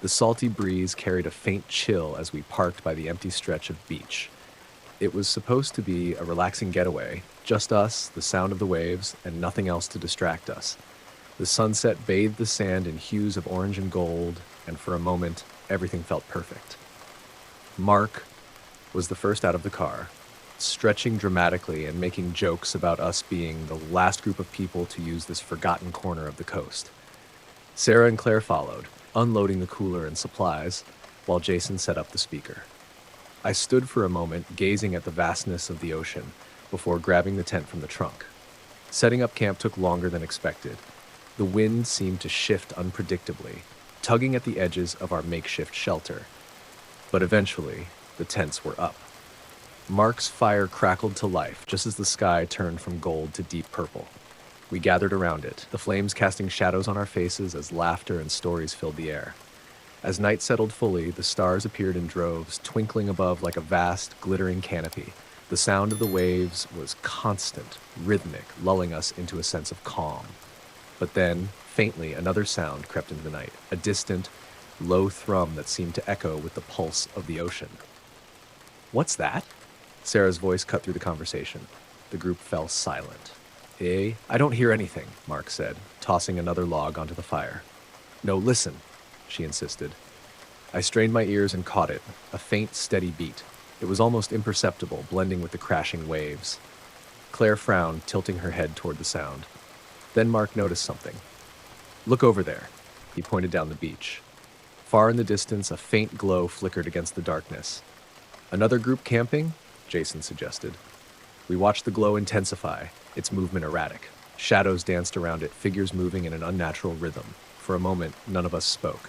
The salty breeze carried a faint chill as we parked by the empty stretch of beach. It was supposed to be a relaxing getaway, just us, the sound of the waves, and nothing else to distract us. The sunset bathed the sand in hues of orange and gold, and for a moment, everything felt perfect. Mark was the first out of the car, stretching dramatically and making jokes about us being the last group of people to use this forgotten corner of the coast. Sarah and Claire followed, unloading the cooler and supplies, while Jason set up the speaker. I stood for a moment, gazing at the vastness of the ocean, before grabbing the tent from the trunk. Setting up camp took longer than expected. The wind seemed to shift unpredictably, tugging at the edges of our makeshift shelter. But eventually, the tents were up. Mark's fire crackled to life just as the sky turned from gold to deep purple. We gathered around it, the flames casting shadows on our faces as laughter and stories filled the air. As night settled fully, the stars appeared in droves, twinkling above like a vast, glittering canopy. The sound of the waves was constant, rhythmic, lulling us into a sense of calm. But then, faintly, another sound crept into the night, a distant, low thrum that seemed to echo with the pulse of the ocean. "What's that?" Sarah's voice cut through the conversation. The group fell silent. I don't hear anything," Mark said, tossing another log onto the fire. "No, listen," she insisted. I strained my ears and caught it, a faint, steady beat. It was almost imperceptible, blending with the crashing waves. Claire frowned, tilting her head toward the sound. Then Mark noticed something. "Look over there." He pointed down the beach. Far in the distance, a faint glow flickered against the darkness. "Another group camping?" Jason suggested. We watched the glow intensify, its movement erratic. Shadows danced around it, figures moving in an unnatural rhythm. For a moment, none of us spoke.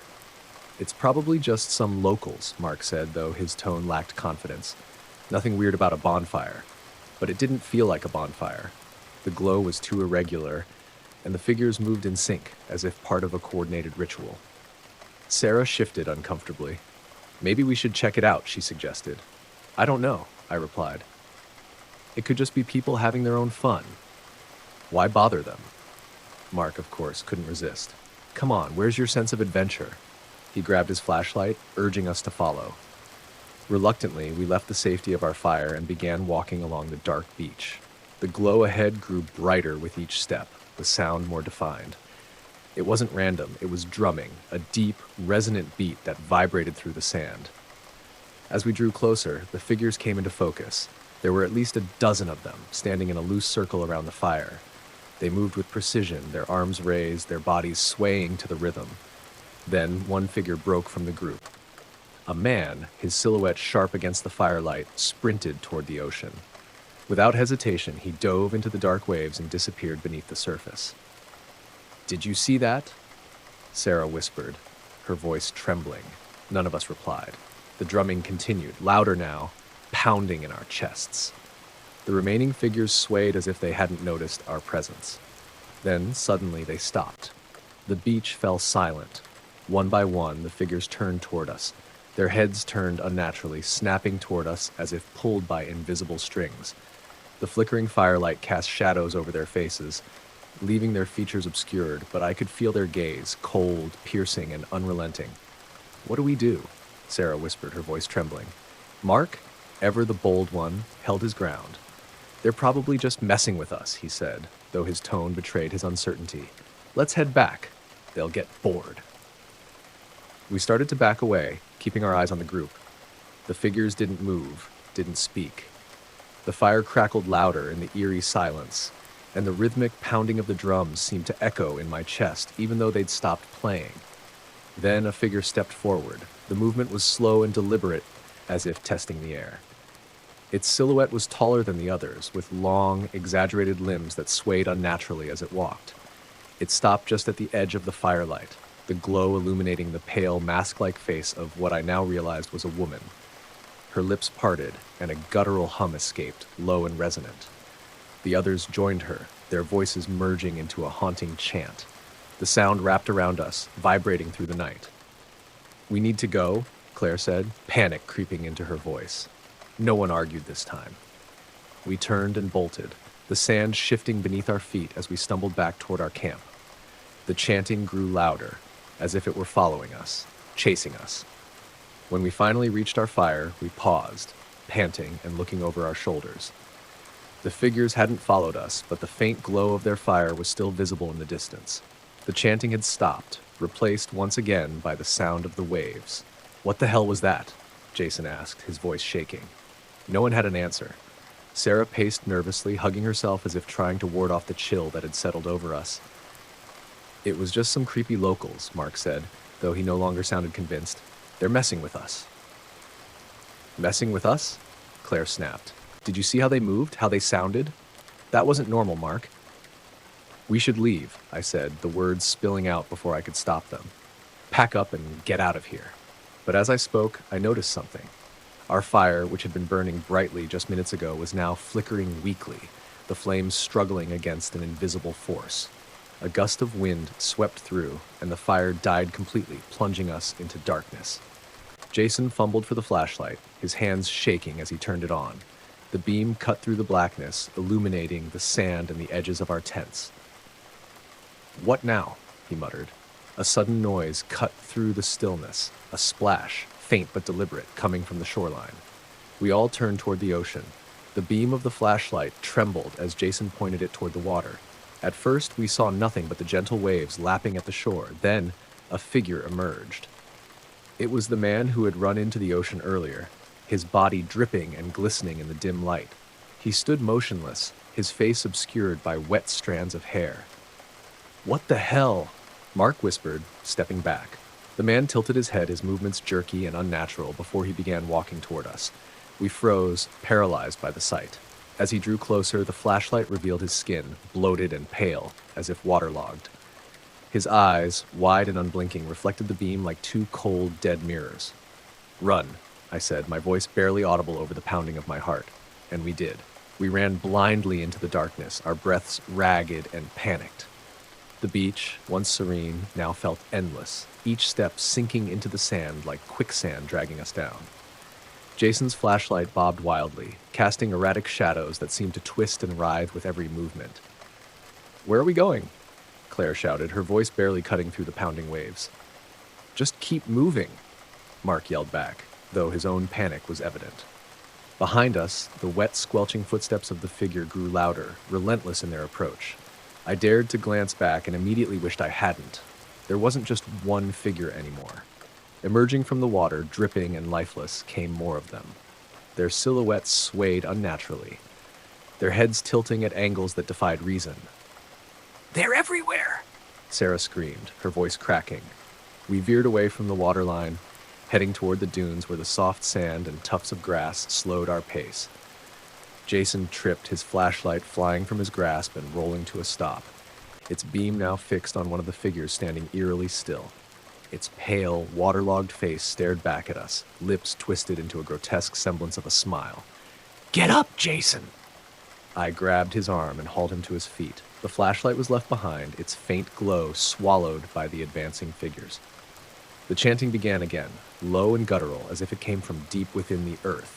"It's probably just some locals," Mark said, though his tone lacked confidence. "Nothing weird about a bonfire." But it didn't feel like a bonfire. The glow was too irregular, and the figures moved in sync, as if part of a coordinated ritual. Sarah shifted uncomfortably. "Maybe we should check it out," she suggested. "I don't know," I replied. "It could just be people having their own fun. Why bother them?" Mark, of course, couldn't resist. "Come on, where's your sense of adventure?" He grabbed his flashlight, urging us to follow. Reluctantly, we left the safety of our fire and began walking along the dark beach. The glow ahead grew brighter with each step, the sound more defined. It wasn't random, it was drumming, a deep, resonant beat that vibrated through the sand. As we drew closer, the figures came into focus. There were at least a dozen of them, standing in a loose circle around the fire. They moved with precision, their arms raised, their bodies swaying to the rhythm. Then one figure broke from the group. A man, his silhouette sharp against the firelight, sprinted toward the ocean. Without hesitation, he dove into the dark waves and disappeared beneath the surface. "Did you see that?" Sarah whispered, her voice trembling. None of us replied. The drumming continued, louder now, pounding in our chests. The remaining figures swayed as if they hadn't noticed our presence. Then, suddenly, they stopped. The beach fell silent. One by one, the figures turned toward us. Their heads turned unnaturally, snapping toward us as if pulled by invisible strings. The flickering firelight cast shadows over their faces, leaving their features obscured, but I could feel their gaze, cold, piercing, and unrelenting. "What do we do?" Sarah whispered, her voice trembling. Mark, ever the bold one, held his ground. "They're probably just messing with us," he said, though his tone betrayed his uncertainty. "Let's head back. They'll get bored." We started to back away, keeping our eyes on the group. The figures didn't move, didn't speak. The fire crackled louder in the eerie silence, and the rhythmic pounding of the drums seemed to echo in my chest, even though they'd stopped playing. Then a figure stepped forward. The movement was slow and deliberate, as if testing the air. Its silhouette was taller than the others, with long, exaggerated limbs that swayed unnaturally as it walked. It stopped just at the edge of the firelight, the glow illuminating the pale, mask-like face of what I now realized was a woman. Her lips parted, and a guttural hum escaped, low and resonant. The others joined her, their voices merging into a haunting chant. The sound wrapped around us, vibrating through the night. "We need to go," Claire said, panic creeping into her voice. No one argued this time. We turned and bolted, the sand shifting beneath our feet as we stumbled back toward our camp. The chanting grew louder, as if it were following us, chasing us. When we finally reached our fire, we paused, panting and looking over our shoulders. The figures hadn't followed us, but the faint glow of their fire was still visible in the distance. The chanting had stopped, replaced once again by the sound of the waves. "What the hell was that?" Jason asked, his voice shaking. No one had an answer. Sarah paced nervously, hugging herself as if trying to ward off the chill that had settled over us. "It was just some creepy locals," Mark said, though he no longer sounded convinced. "They're messing with us." "Messing with us?" Claire snapped. "Did you see how they moved, how they sounded? That wasn't normal, Mark." "We should leave," I said, the words spilling out before I could stop them. "Pack up and get out of here." But as I spoke, I noticed something. Our fire, which had been burning brightly just minutes ago, was now flickering weakly, the flames struggling against an invisible force. A gust of wind swept through, and the fire died completely, plunging us into darkness. Jason fumbled for the flashlight, his hands shaking as he turned it on. The beam cut through the blackness, illuminating the sand and the edges of our tents. "What now?" he muttered. A sudden noise cut through the stillness, a splash, faint but deliberate, coming from the shoreline. We all turned toward the ocean. The beam of the flashlight trembled as Jason pointed it toward the water. At first, we saw nothing but the gentle waves lapping at the shore. Then, a figure emerged. It was the man who had run into the ocean earlier, his body dripping and glistening in the dim light. He stood motionless, his face obscured by wet strands of hair. "What the hell?" Mark whispered, stepping back. The man tilted his head, his movements jerky and unnatural, before he began walking toward us. We froze, paralyzed by the sight. As he drew closer, the flashlight revealed his skin, bloated and pale, as if waterlogged. His eyes, wide and unblinking, reflected the beam like two cold, dead mirrors. "Run," I said, my voice barely audible over the pounding of my heart. And we did. We ran blindly into the darkness, our breaths ragged and panicked. The beach, once serene, now felt endless, each step sinking into the sand like quicksand dragging us down. Jason's flashlight bobbed wildly, casting erratic shadows that seemed to twist and writhe with every movement. "Where are we going?" Claire shouted, her voice barely cutting through the pounding waves. "Just keep moving," Mark yelled back, though his own panic was evident. Behind us, the wet, squelching footsteps of the figure grew louder, relentless in their approach. I dared to glance back and immediately wished I hadn't. There wasn't just one figure anymore. Emerging from the water, dripping and lifeless, came more of them. Their silhouettes swayed unnaturally, their heads tilting at angles that defied reason. "They're everywhere!" Sarah screamed, her voice cracking. We veered away from the waterline, heading toward the dunes where the soft sand and tufts of grass slowed our pace. Jason tripped, his flashlight flying from his grasp and rolling to a stop, its beam now fixed on one of the figures standing eerily still. Its pale, waterlogged face stared back at us, lips twisted into a grotesque semblance of a smile. "Get up, Jason!" I grabbed his arm and hauled him to his feet. The flashlight was left behind, its faint glow swallowed by the advancing figures. The chanting began again, low and guttural, as if it came from deep within the earth.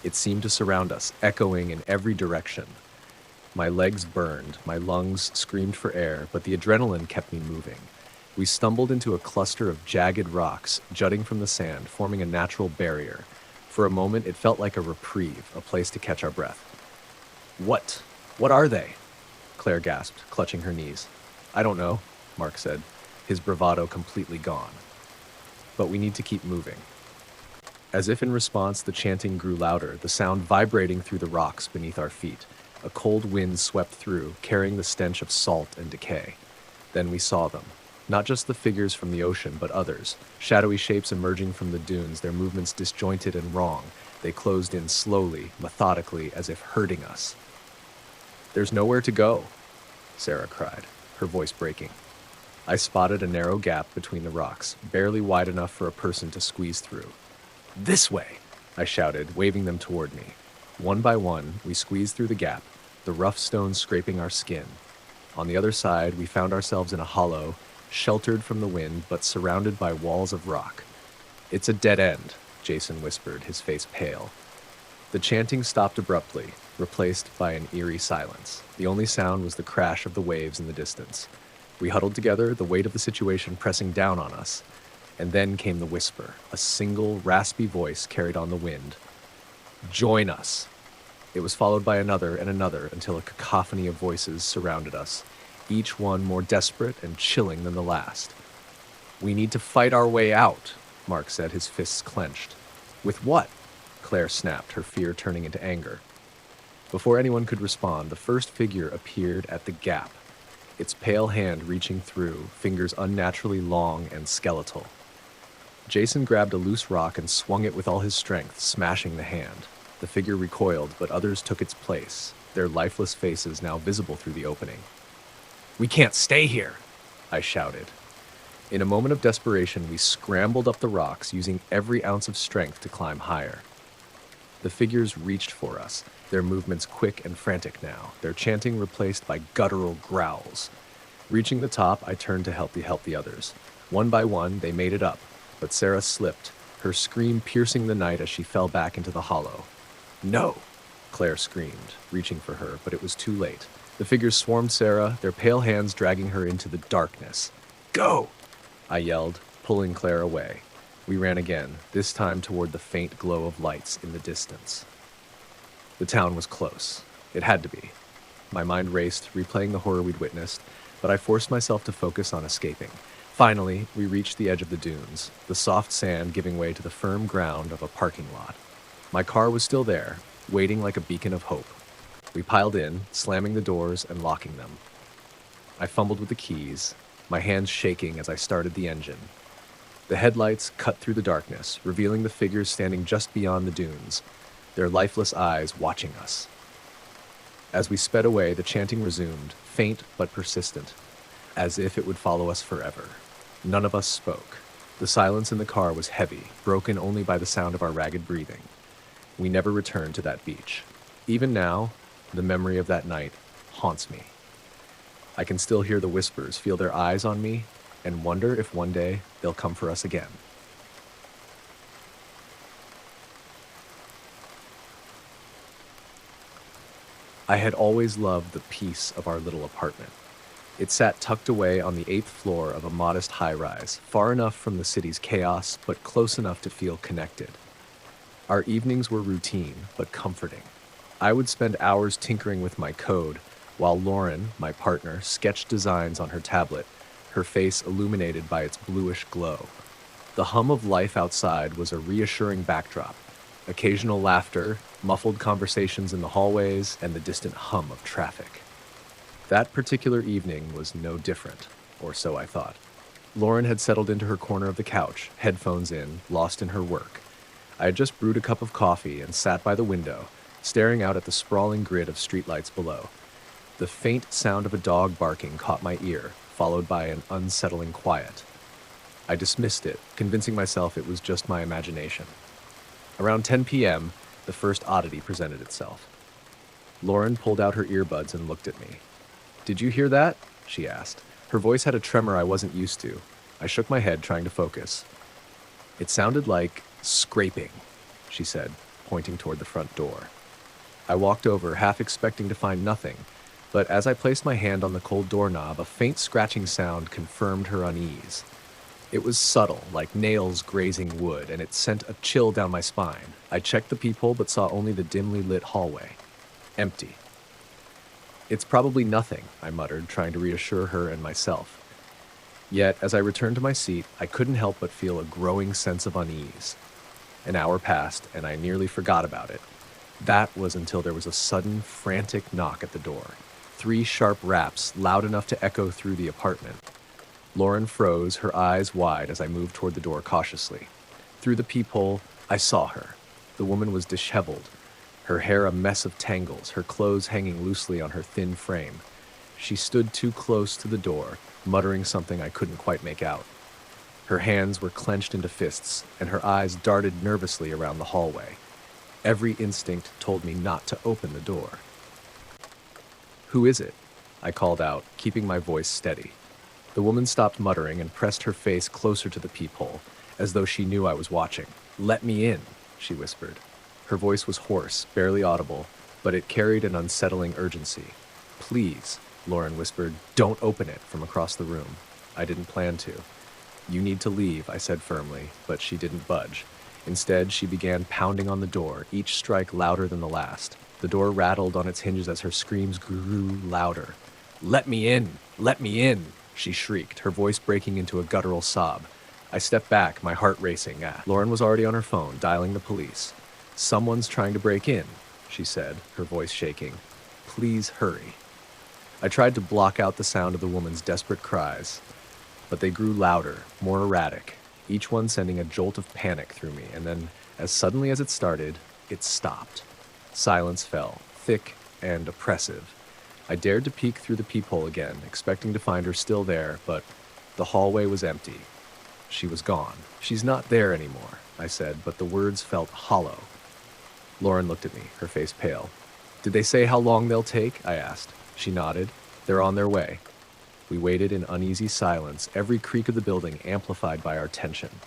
It seemed to surround us, echoing in every direction. My legs burned, my lungs screamed for air, but the adrenaline kept me moving. We stumbled into a cluster of jagged rocks jutting from the sand, forming a natural barrier. For a moment, it felt like a reprieve, a place to catch our breath. What are they?" Claire gasped, clutching her knees. "I don't know," Mark said, his bravado completely gone. "But we need to keep moving." As if in response, the chanting grew louder, the sound vibrating through the rocks beneath our feet. A cold wind swept through, carrying the stench of salt and decay. Then we saw them. Not just the figures from the ocean, but others. Shadowy shapes emerging from the dunes, their movements disjointed and wrong. They closed in slowly, methodically, as if herding us. "There's nowhere to go," Sarah cried, her voice breaking. I spotted a narrow gap between the rocks, barely wide enough for a person to squeeze through. "This way!" I shouted, waving them toward me. One by one, we squeezed through the gap, the rough stones scraping our skin. On the other side, we found ourselves in a hollow, sheltered from the wind, but surrounded by walls of rock. "It's a dead end," Jason whispered, his face pale. The chanting stopped abruptly, replaced by an eerie silence. The only sound was the crash of the waves in the distance. We huddled together, the weight of the situation pressing down on us. And then came the whisper, a single, raspy voice carried on the wind. "Join us." It was followed by another and another until a cacophony of voices surrounded us, each one more desperate and chilling than the last. "We need to fight our way out," Mark said, his fists clenched. "With what?" Claire snapped, her fear turning into anger. Before anyone could respond, the first figure appeared at the gap, its pale hand reaching through, fingers unnaturally long and skeletal. Jason grabbed a loose rock and swung it with all his strength, smashing the hand. The figure recoiled, but others took its place, their lifeless faces now visible through the opening. "We can't stay here," I shouted. In a moment of desperation, we scrambled up the rocks, using every ounce of strength to climb higher. The figures reached for us, their movements quick and frantic now, their chanting replaced by guttural growls. Reaching the top, I turned to help the others. One by one, they made it up, but Sarah slipped, her scream piercing the night as she fell back into the hollow. "No!" Claire screamed, reaching for her, but it was too late. The figures swarmed Sarah, their pale hands dragging her into the darkness. "Go!" I yelled, pulling Claire away. We ran again, this time toward the faint glow of lights in the distance. The town was close. It had to be. My mind raced, replaying the horror we'd witnessed, but I forced myself to focus on escaping. Finally, we reached the edge of the dunes, the soft sand giving way to the firm ground of a parking lot. My car was still there, waiting like a beacon of hope. We piled in, slamming the doors and locking them. I fumbled with the keys, my hands shaking as I started the engine. The headlights cut through the darkness, revealing the figures standing just beyond the dunes, their lifeless eyes watching us. As we sped away, the chanting resumed, faint but persistent, as if it would follow us forever. None of us spoke. The silence in the car was heavy, broken only by the sound of our ragged breathing. We never returned to that beach. Even now, the memory of that night haunts me. I can still hear the whispers, feel their eyes on me, and wonder if one day they'll come for us again. I had always loved the peace of our little apartment. It sat tucked away on the 8th floor of a modest high-rise, far enough from the city's chaos, but close enough to feel connected. Our evenings were routine, but comforting. I would spend hours tinkering with my code, while Lauren, my partner, sketched designs on her tablet, her face illuminated by its bluish glow. The hum of life outside was a reassuring backdrop. Occasional laughter, muffled conversations in the hallways, and the distant hum of traffic. That particular evening was no different, or so I thought. Lauren had settled into her corner of the couch, headphones in, lost in her work. I had just brewed a cup of coffee and sat by the window, staring out at the sprawling grid of streetlights below. The faint sound of a dog barking caught my ear, followed by an unsettling quiet. I dismissed it, convincing myself it was just my imagination. Around 10 p.m., the first oddity presented itself. Lauren pulled out her earbuds and looked at me. "Did you hear that?" she asked. Her voice had a tremor I wasn't used to. I shook my head, trying to focus. "It sounded like scraping," she said, pointing toward the front door. I walked over, half expecting to find nothing, but as I placed my hand on the cold doorknob, a faint scratching sound confirmed her unease. It was subtle, like nails grazing wood, and it sent a chill down my spine. I checked the peephole but saw only the dimly lit hallway. Empty. "It's probably nothing," I muttered, trying to reassure her and myself. Yet, as I returned to my seat, I couldn't help but feel a growing sense of unease. An hour passed, and I nearly forgot about it. That was until there was a sudden, frantic knock at the door. 3 sharp raps, loud enough to echo through the apartment. Lauren froze, her eyes wide as I moved toward the door cautiously. Through the peephole, I saw her. The woman was disheveled, her hair a mess of tangles, her clothes hanging loosely on her thin frame. She stood too close to the door, muttering something I couldn't quite make out. Her hands were clenched into fists, and her eyes darted nervously around the hallway. Every instinct told me not to open the door. "Who is it?" I called out, keeping my voice steady. The woman stopped muttering and pressed her face closer to the peephole, as though she knew I was watching. "Let me in," she whispered. Her voice was hoarse, barely audible, but it carried an unsettling urgency. "Please," Lauren whispered, "don't open it," from across the room. I didn't plan to. You need to leave, I said firmly, but she didn't budge. Instead, she began pounding on the door, each strike louder than the last. The door rattled on its hinges as her screams grew louder. "Let me in! Let me in!" she shrieked, her voice breaking into a guttural sob. I stepped back, my heart racing. Lauren was already on her phone, dialing the police. "Someone's trying to break in," she said, her voice shaking. "Please hurry." I tried to block out the sound of the woman's desperate cries, but they grew louder, more erratic, each one sending a jolt of panic through me, and then, as suddenly as it started, it stopped. Silence fell, thick and oppressive. I dared to peek through the peephole again, expecting to find her still there, but the hallway was empty. She was gone. "She's not there anymore," I said, but the words felt hollow. Lauren looked at me, her face pale. "Did they say how long they'll take?" I asked. She nodded. "They're on their way." We waited in uneasy silence, every creak of the building amplified by our tension.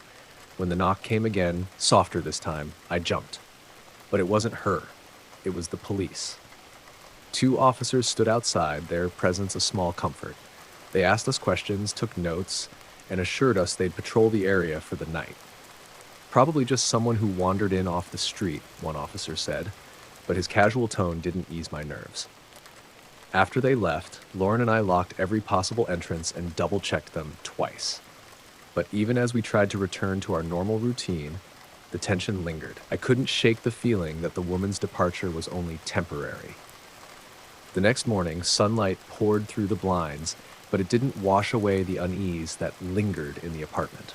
When the knock came again, softer this time, I jumped. But it wasn't her. It was the police. 2 officers stood outside, their presence a small comfort. They asked us questions, took notes, and assured us they'd patrol the area for the night. "Probably just someone who wandered in off the street," one officer said, but his casual tone didn't ease my nerves. After they left, Lauren and I locked every possible entrance and double-checked them twice. But even as we tried to return to our normal routine, the tension lingered. I couldn't shake the feeling that the woman's departure was only temporary. The next morning, sunlight poured through the blinds, but it didn't wash away the unease that lingered in the apartment.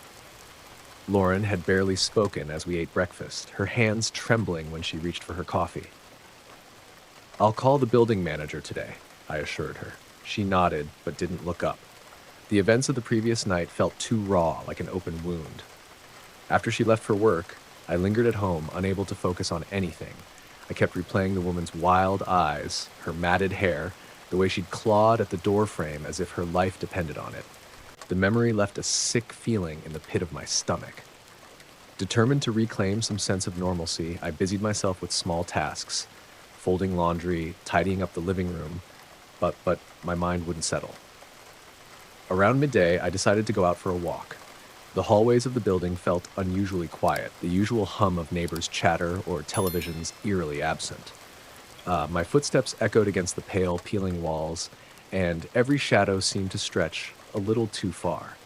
Lauren had barely spoken as we ate breakfast, her hands trembling when she reached for her coffee. "I'll call the building manager today," I assured her. She nodded, but didn't look up. The events of the previous night felt too raw, like an open wound. After she left for work, I lingered at home, unable to focus on anything. I kept replaying the woman's wild eyes, her matted hair, the way she'd clawed at the doorframe as if her life depended on it. The memory left a sick feeling in the pit of my stomach. Determined to reclaim some sense of normalcy, I busied myself with small tasks, folding laundry, tidying up the living room, but my mind wouldn't settle. Around midday, I decided to go out for a walk. The hallways of the building felt unusually quiet, the usual hum of neighbors' chatter or televisions eerily absent. My footsteps echoed against the pale, peeling walls, and every shadow seemed to stretch a little too far.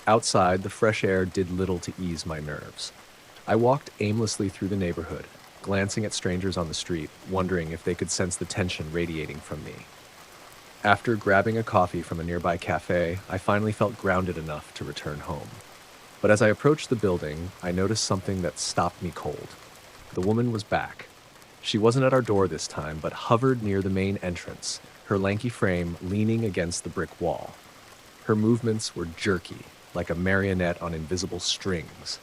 Outside, the fresh air did little to ease my nerves. I walked aimlessly through the neighborhood, glancing at strangers on the street, wondering if they could sense the tension radiating from me. After grabbing a coffee from a nearby cafe, I finally felt grounded enough to return home. But as I approached the building, I noticed something that stopped me cold. The woman was back. She wasn't at our door this time, but hovered near the main entrance, her lanky frame leaning against the brick wall. Her movements were jerky, like a marionette on invisible strings.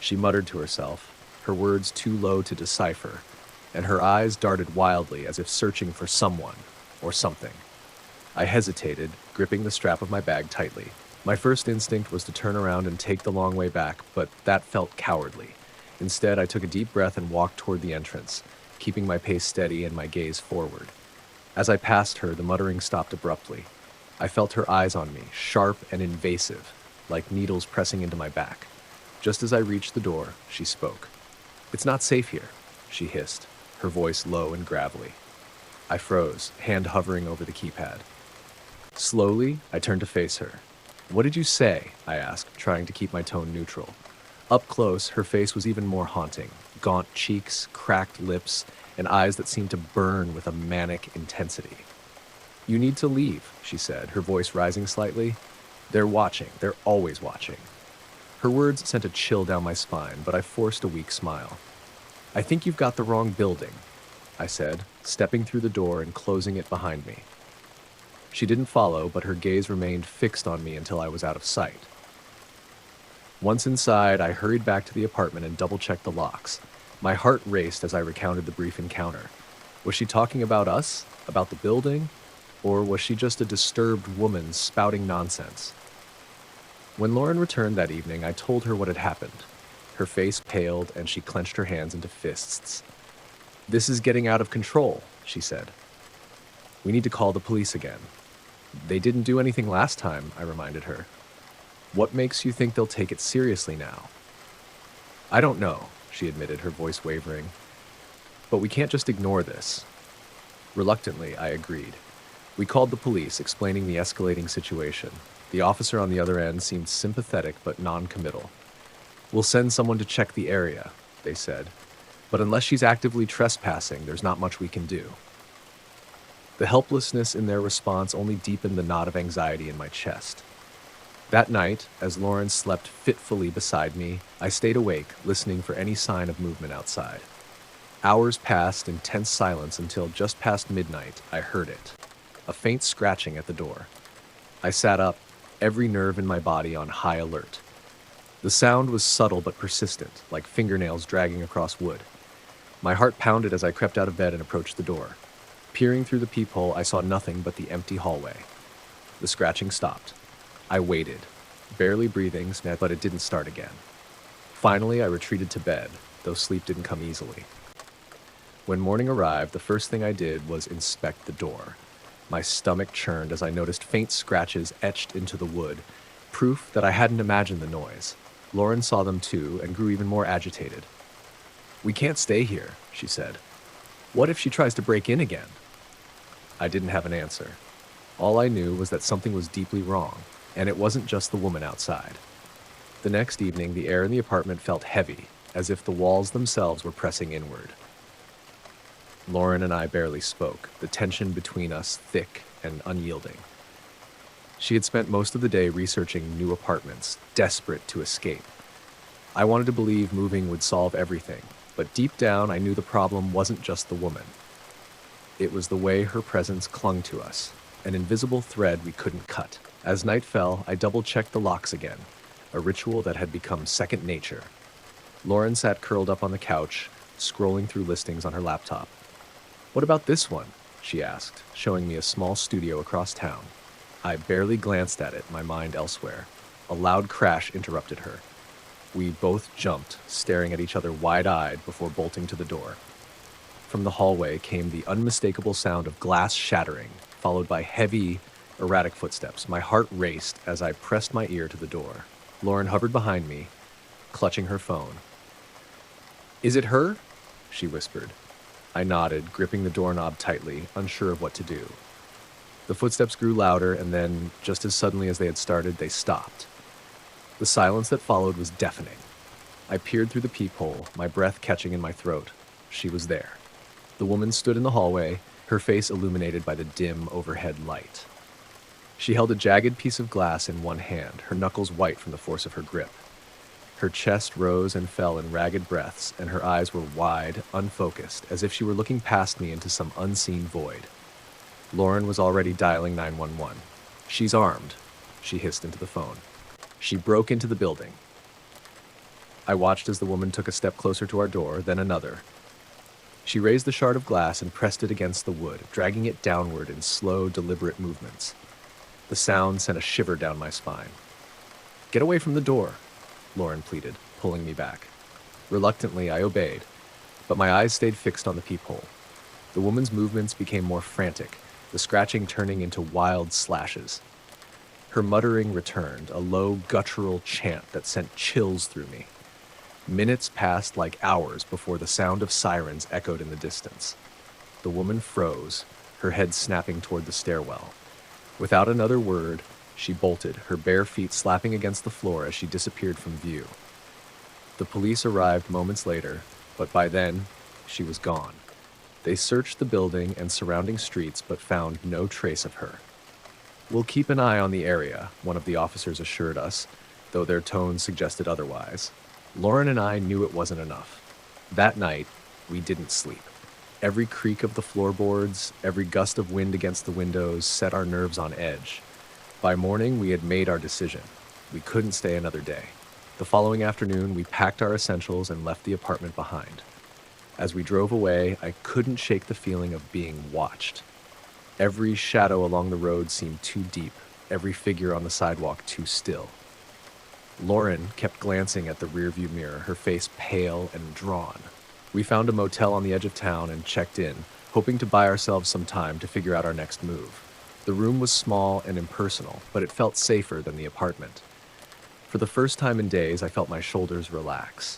She muttered to herself, her words too low to decipher, and her eyes darted wildly as if searching for someone or something. I hesitated, gripping the strap of my bag tightly. My first instinct was to turn around and take the long way back, but that felt cowardly. Instead, I took a deep breath and walked toward the entrance, keeping my pace steady and my gaze forward. As I passed her, the muttering stopped abruptly. I felt her eyes on me, sharp and invasive, like needles pressing into my back. Just as I reached the door, she spoke. "It's not safe here," she hissed, her voice low and gravelly. I froze, hand hovering over the keypad. Slowly, I turned to face her. "What did you say?" I asked, trying to keep my tone neutral. Up close, her face was even more haunting. Gaunt cheeks, cracked lips, and eyes that seemed to burn with a manic intensity. "You need to leave," she said, her voice rising slightly. "They're watching. They're always watching." Her words sent a chill down my spine, but I forced a weak smile. "I think you've got the wrong building," I said, stepping through the door and closing it behind me. She didn't follow, but her gaze remained fixed on me until I was out of sight. Once inside, I hurried back to the apartment and double-checked the locks. My heart raced as I recounted the brief encounter. Was she talking about us? About the building? Or was she just a disturbed woman spouting nonsense? When Lauren returned that evening, I told her what had happened. Her face paled and she clenched her hands into fists. "This is getting out of control," she said. "We need to call the police again." "They didn't do anything last time," I reminded her. What makes you think they'll take it seriously now? I don't know, she admitted, her voice wavering. But we can't just ignore this. Reluctantly, I agreed. We called the police, explaining the escalating situation. The officer on the other end seemed sympathetic but non-committal. We'll send someone to check the area, they said. But unless she's actively trespassing, there's not much we can do. The helplessness in their response only deepened the knot of anxiety in my chest. That night, as Lauren slept fitfully beside me, I stayed awake, listening for any sign of movement outside. Hours passed in tense silence until just past midnight, I heard it. A faint scratching at the door. I sat up, every nerve in my body on high alert. The sound was subtle but persistent, like fingernails dragging across wood. My heart pounded as I crept out of bed and approached the door. Peering through the peephole, I saw nothing but the empty hallway. The scratching stopped. I waited, barely breathing, but it didn't start again. Finally, I retreated to bed, though sleep didn't come easily. When morning arrived, the first thing I did was inspect the door. My stomach churned as I noticed faint scratches etched into the wood, proof that I hadn't imagined the noise. Lauren saw them too and grew even more agitated. "We can't stay here," she said. "What if she tries to break in again?" I didn't have an answer. All I knew was that something was deeply wrong, and it wasn't just the woman outside. The next evening, the air in the apartment felt heavy, as if the walls themselves were pressing inward. Lauren and I barely spoke, the tension between us thick and unyielding. She had spent most of the day researching new apartments, desperate to escape. I wanted to believe moving would solve everything, but deep down I knew the problem wasn't just the woman. It was the way her presence clung to us, an invisible thread we couldn't cut. As night fell, I double-checked the locks again, a ritual that had become second nature. Lauren sat curled up on the couch, scrolling through listings on her laptop. "What about this one?" she asked, showing me a small studio across town. I barely glanced at it, my mind elsewhere. A loud crash interrupted her. We both jumped, staring at each other wide-eyed before bolting to the door. From the hallway came the unmistakable sound of glass shattering, followed by heavy, erratic footsteps. My heart raced as I pressed my ear to the door. Lauren hovered behind me, clutching her phone. "Is it her?" she whispered. I nodded, gripping the doorknob tightly, unsure of what to do. The footsteps grew louder, and then, just as suddenly as they had started, they stopped. The silence that followed was deafening. I peered through the peephole, my breath catching in my throat. She was there. The woman stood in the hallway, her face illuminated by the dim overhead light. She held a jagged piece of glass in one hand, her knuckles white from the force of her grip. Her chest rose and fell in ragged breaths, and her eyes were wide, unfocused, as if she were looking past me into some unseen void. Lauren was already dialing 911. "She's armed," she hissed into the phone. "She broke into the building." I watched as the woman took a step closer to our door, then another. She raised the shard of glass and pressed it against the wood, dragging it downward in slow, deliberate movements. The sound sent a shiver down my spine. "Get away from the door," Lauren pleaded, pulling me back. Reluctantly, I obeyed, but my eyes stayed fixed on the peephole. The woman's movements became more frantic, the scratching turning into wild slashes. Her muttering returned, a low, guttural chant that sent chills through me. Minutes passed like hours before the sound of sirens echoed in the distance. The woman froze, her head snapping toward the stairwell. Without another word, she bolted, her bare feet slapping against the floor as she disappeared from view. The police arrived moments later, but by then, she was gone. They searched the building and surrounding streets but found no trace of her. "We'll keep an eye on the area," one of the officers assured us, though their tone suggested otherwise. Lauren and I knew it wasn't enough. That night, we didn't sleep. Every creak of the floorboards, every gust of wind against the windows set our nerves on edge. By morning, we had made our decision. We couldn't stay another day. The following afternoon, we packed our essentials and left the apartment behind. As we drove away, I couldn't shake the feeling of being watched. Every shadow along the road seemed too deep, every figure on the sidewalk too still. Lauren kept glancing at the rearview mirror, her face pale and drawn. We found a motel on the edge of town and checked in, hoping to buy ourselves some time to figure out our next move. The room was small and impersonal, but it felt safer than the apartment. For the first time in days, I felt my shoulders relax.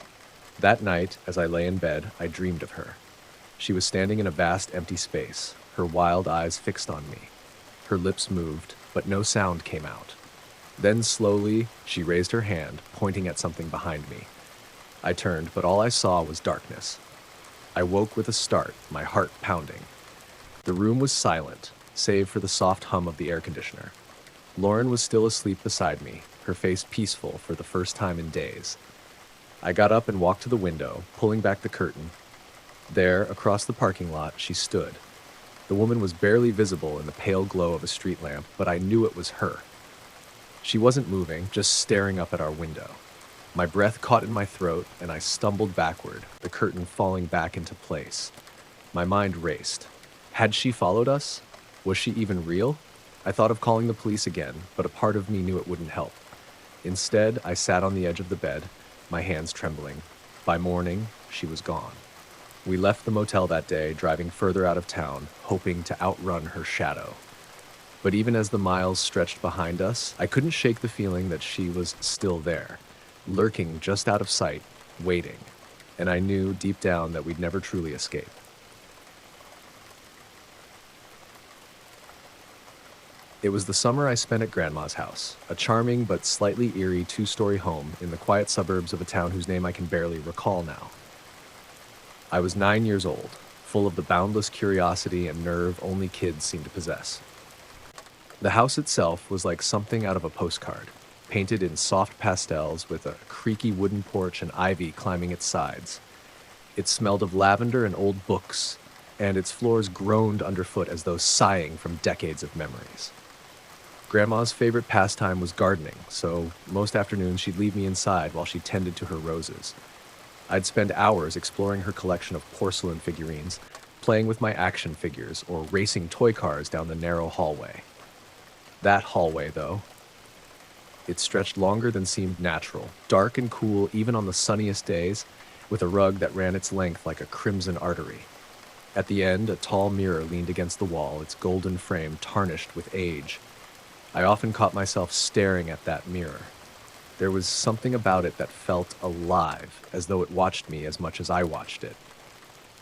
That night, as I lay in bed, I dreamed of her. She was standing in a vast empty space, her wild eyes fixed on me. Her lips moved, but no sound came out. Then slowly, she raised her hand, pointing at something behind me. I turned, but all I saw was darkness. I woke with a start, my heart pounding. The room was silent, save for the soft hum of the air conditioner. Lauren was still asleep beside me, her face peaceful for the first time in days. I got up and walked to the window, pulling back the curtain. There, across the parking lot, she stood. The woman was barely visible in the pale glow of a street lamp, but I knew it was her. She wasn't moving, just staring up at our window. My breath caught in my throat, and I stumbled backward, the curtain falling back into place. My mind raced. Had she followed us? Was she even real? I thought of calling the police again, but a part of me knew it wouldn't help. Instead, I sat on the edge of the bed, my hands trembling. By morning, she was gone. We left the motel that day, driving further out of town, hoping to outrun her shadow. But even as the miles stretched behind us, I couldn't shake the feeling that she was still there, lurking just out of sight, waiting. And I knew deep down that we'd never truly escape. It was the summer I spent at Grandma's house, a charming but slightly eerie two-story home in the quiet suburbs of a town whose name I can barely recall now. I was 9 years old, full of the boundless curiosity and nerve only kids seem to possess. The house itself was like something out of a postcard, painted in soft pastels with a creaky wooden porch and ivy climbing its sides. It smelled of lavender and old books, and its floors groaned underfoot as though sighing from decades of memories. Grandma's favorite pastime was gardening, so most afternoons she'd leave me inside while she tended to her roses. I'd spend hours exploring her collection of porcelain figurines, playing with my action figures, or racing toy cars down the narrow hallway. That hallway, though, it stretched longer than seemed natural, dark and cool even on the sunniest days, with a rug that ran its length like a crimson artery. At the end, a tall mirror leaned against the wall, its golden frame tarnished with age. I often caught myself staring at that mirror. There was something about it that felt alive, as though it watched me as much as I watched it.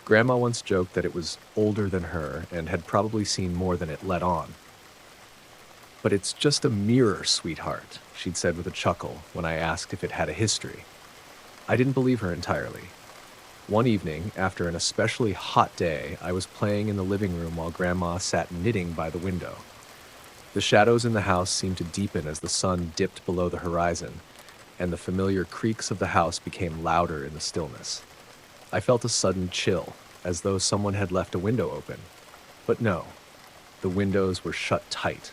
Grandma once joked that it was older than her and had probably seen more than it let on. "But it's just a mirror, sweetheart," she'd said with a chuckle when I asked if it had a history. I didn't believe her entirely. One evening, after an especially hot day, I was playing in the living room while Grandma sat knitting by the window. The shadows in the house seemed to deepen as the sun dipped below the horizon, and the familiar creaks of the house became louder in the stillness. I felt a sudden chill, as though someone had left a window open. But no, the windows were shut tight.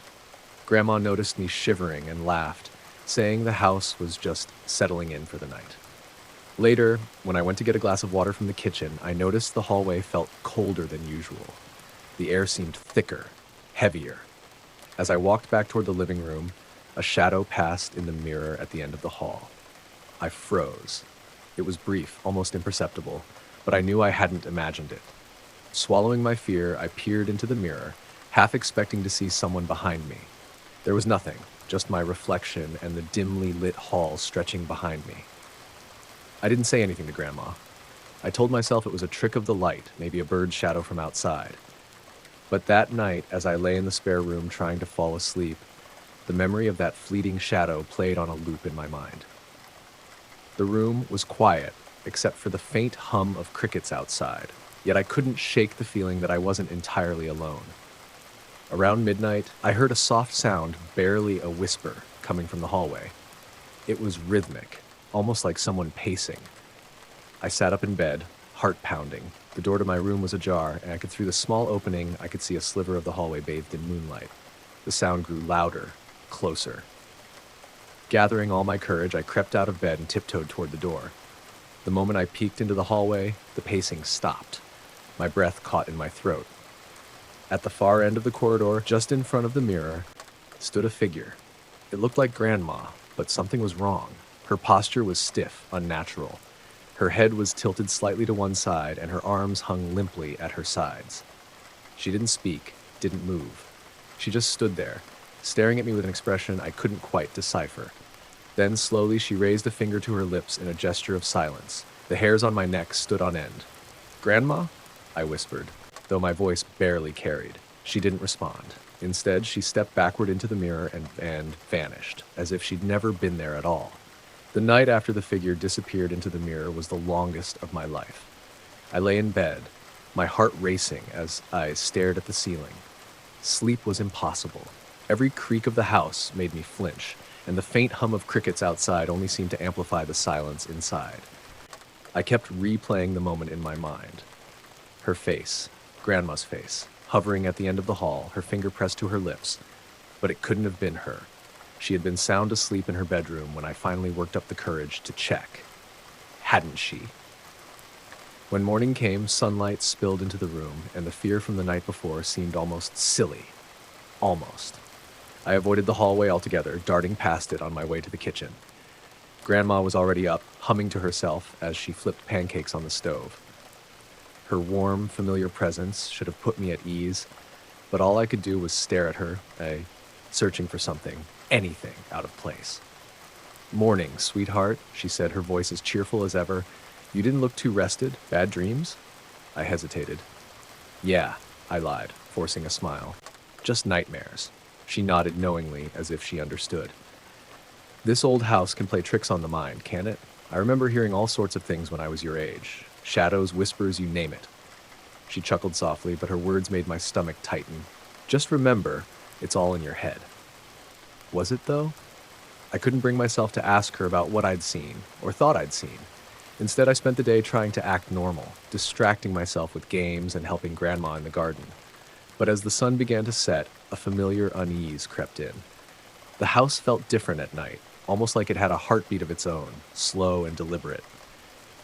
Grandma noticed me shivering and laughed, saying the house was just settling in for the night. Later, when I went to get a glass of water from the kitchen, I noticed the hallway felt colder than usual. The air seemed thicker, heavier. As I walked back toward the living room, a shadow passed in the mirror at the end of the hall. I froze. It was brief, almost imperceptible, but I knew I hadn't imagined it. Swallowing my fear, I peered into the mirror, half expecting to see someone behind me. There was nothing, just my reflection and the dimly lit hall stretching behind me. I didn't say anything to Grandma. I told myself it was a trick of the light, maybe a bird's shadow from outside. But that night, as I lay in the spare room trying to fall asleep, the memory of that fleeting shadow played on a loop in my mind. The room was quiet, except for the faint hum of crickets outside, yet I couldn't shake the feeling that I wasn't entirely alone. Around midnight, I heard a soft sound, barely a whisper, coming from the hallway. It was rhythmic, almost like someone pacing. I sat up in bed, heart pounding. The door to my room was ajar, and through the small opening, I could see a sliver of the hallway bathed in moonlight. The sound grew louder, closer. Gathering all my courage, I crept out of bed and tiptoed toward the door. The moment I peeked into the hallway, the pacing stopped. My breath caught in my throat. At the far end of the corridor, just in front of the mirror, stood a figure. It looked like Grandma, but something was wrong. Her posture was stiff, unnatural. Her head was tilted slightly to one side, and her arms hung limply at her sides. She didn't speak, didn't move. She just stood there, staring at me with an expression I couldn't quite decipher. Then slowly she raised a finger to her lips in a gesture of silence. The hairs on my neck stood on end. "Grandma?" I whispered, though my voice barely carried. She didn't respond. Instead, she stepped backward into the mirror and vanished, as if she'd never been there at all. The night after the figure disappeared into the mirror was the longest of my life. I lay in bed, my heart racing as I stared at the ceiling. Sleep was impossible. Every creak of the house made me flinch, and the faint hum of crickets outside only seemed to amplify the silence inside. I kept replaying the moment in my mind. Her face, Grandma's face, hovering at the end of the hall, her finger pressed to her lips. But it couldn't have been her. She had been sound asleep in her bedroom when I finally worked up the courage to check. Hadn't she? When morning came, sunlight spilled into the room, and the fear from the night before seemed almost silly. Almost. I avoided the hallway altogether, darting past it on my way to the kitchen. Grandma was already up, humming to herself as she flipped pancakes on the stove. Her warm, familiar presence should have put me at ease, but all I could do was stare at her, searching for something, anything out of place. "Morning, sweetheart," she said, her voice as cheerful as ever. "You didn't look too rested. Bad dreams?" I hesitated. "Yeah," I lied, forcing a smile. "Just nightmares." She nodded knowingly, as if she understood. "This old house can play tricks on the mind, can't it? I remember hearing all sorts of things when I was your age. Shadows, whispers, you name it." She chuckled softly, but her words made my stomach tighten. "Just remember, it's all in your head." Was it, though? I couldn't bring myself to ask her about what I'd seen, or thought I'd seen. Instead, I spent the day trying to act normal, distracting myself with games and helping Grandma in the garden. But as the sun began to set, a familiar unease crept in. The house felt different at night, almost like it had a heartbeat of its own, slow and deliberate.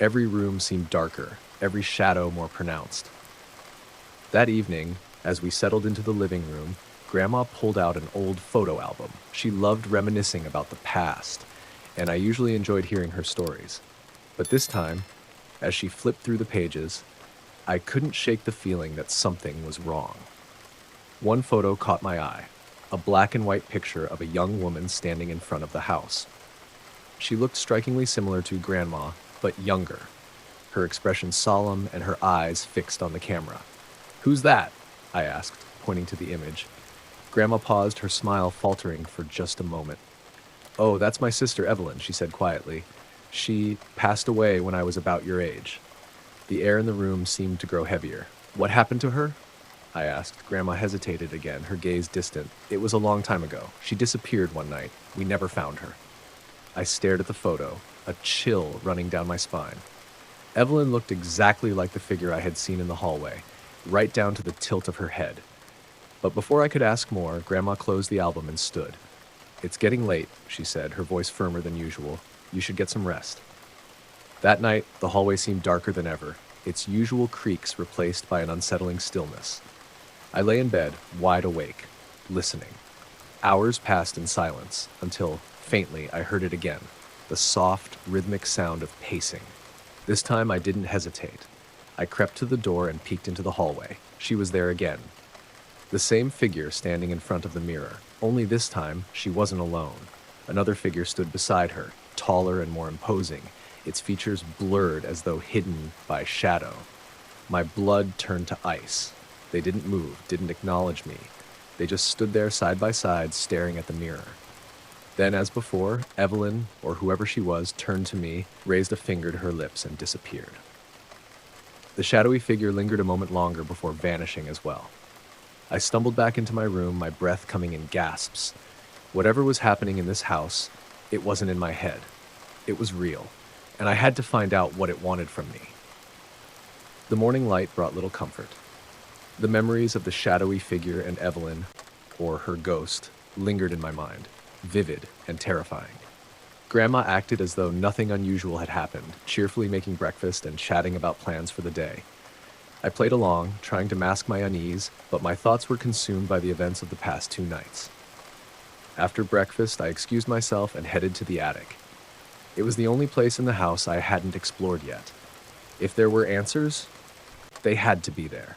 Every room seemed darker, every shadow more pronounced. That evening, as we settled into the living room, Grandma pulled out an old photo album. She loved reminiscing about the past, and I usually enjoyed hearing her stories. But this time, as she flipped through the pages, I couldn't shake the feeling that something was wrong. One photo caught my eye, a black and white picture of a young woman standing in front of the house. She looked strikingly similar to Grandma, but younger, her expression solemn and her eyes fixed on the camera. "Who's that?" I asked, pointing to the image. Grandma paused, her smile faltering for just a moment. "Oh, that's my sister Evelyn," she said quietly. "She passed away when I was about your age." The air in the room seemed to grow heavier. "What happened to her?" I asked. Grandma hesitated again, her gaze distant. "It was a long time ago. She disappeared one night. We never found her." I stared at the photo, a chill running down my spine. Evelyn looked exactly like the figure I had seen in the hallway, right down to the tilt of her head. But before I could ask more, Grandma closed the album and stood. "It's getting late," she said, her voice firmer than usual. "You should get some rest." That night, the hallway seemed darker than ever, its usual creaks replaced by an unsettling stillness. I lay in bed, wide awake, listening. Hours passed in silence, until, faintly, I heard it again, the soft, rhythmic sound of pacing. This time I didn't hesitate. I crept to the door and peeked into the hallway. She was there again. The same figure standing in front of the mirror, only this time she wasn't alone. Another figure stood beside her, taller and more imposing, its features blurred as though hidden by shadow. My blood turned to ice. They didn't move, didn't acknowledge me. They just stood there side by side, staring at the mirror. Then, as before, Evelyn, or whoever she was, turned to me, raised a finger to her lips, and disappeared. The shadowy figure lingered a moment longer before vanishing as well. I stumbled back into my room, my breath coming in gasps. Whatever was happening in this house, it wasn't in my head. It was real, and I had to find out what it wanted from me. The morning light brought little comfort. The memories of the shadowy figure and Evelyn, or her ghost, lingered in my mind, vivid and terrifying. Grandma acted as though nothing unusual had happened, cheerfully making breakfast and chatting about plans for the day. I played along, trying to mask my unease, but my thoughts were consumed by the events of the past 2 nights. After breakfast, I excused myself and headed to the attic. It was the only place in the house I hadn't explored yet. If there were answers, they had to be there.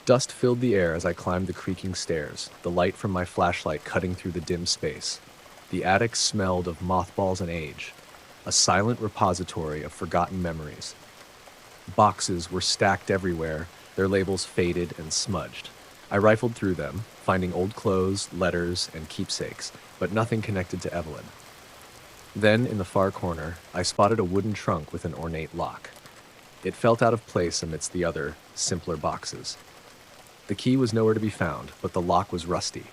Dust filled the air as I climbed the creaking stairs, the light from my flashlight cutting through the dim space. The attic smelled of mothballs and age, a silent repository of forgotten memories. Boxes were stacked everywhere, their labels faded and smudged. I rifled through them, finding old clothes, letters, and keepsakes, but nothing connected to Evelyn. Then, in the far corner, I spotted a wooden trunk with an ornate lock. It felt out of place amidst the other, simpler boxes. The key was nowhere to be found, but the lock was rusty.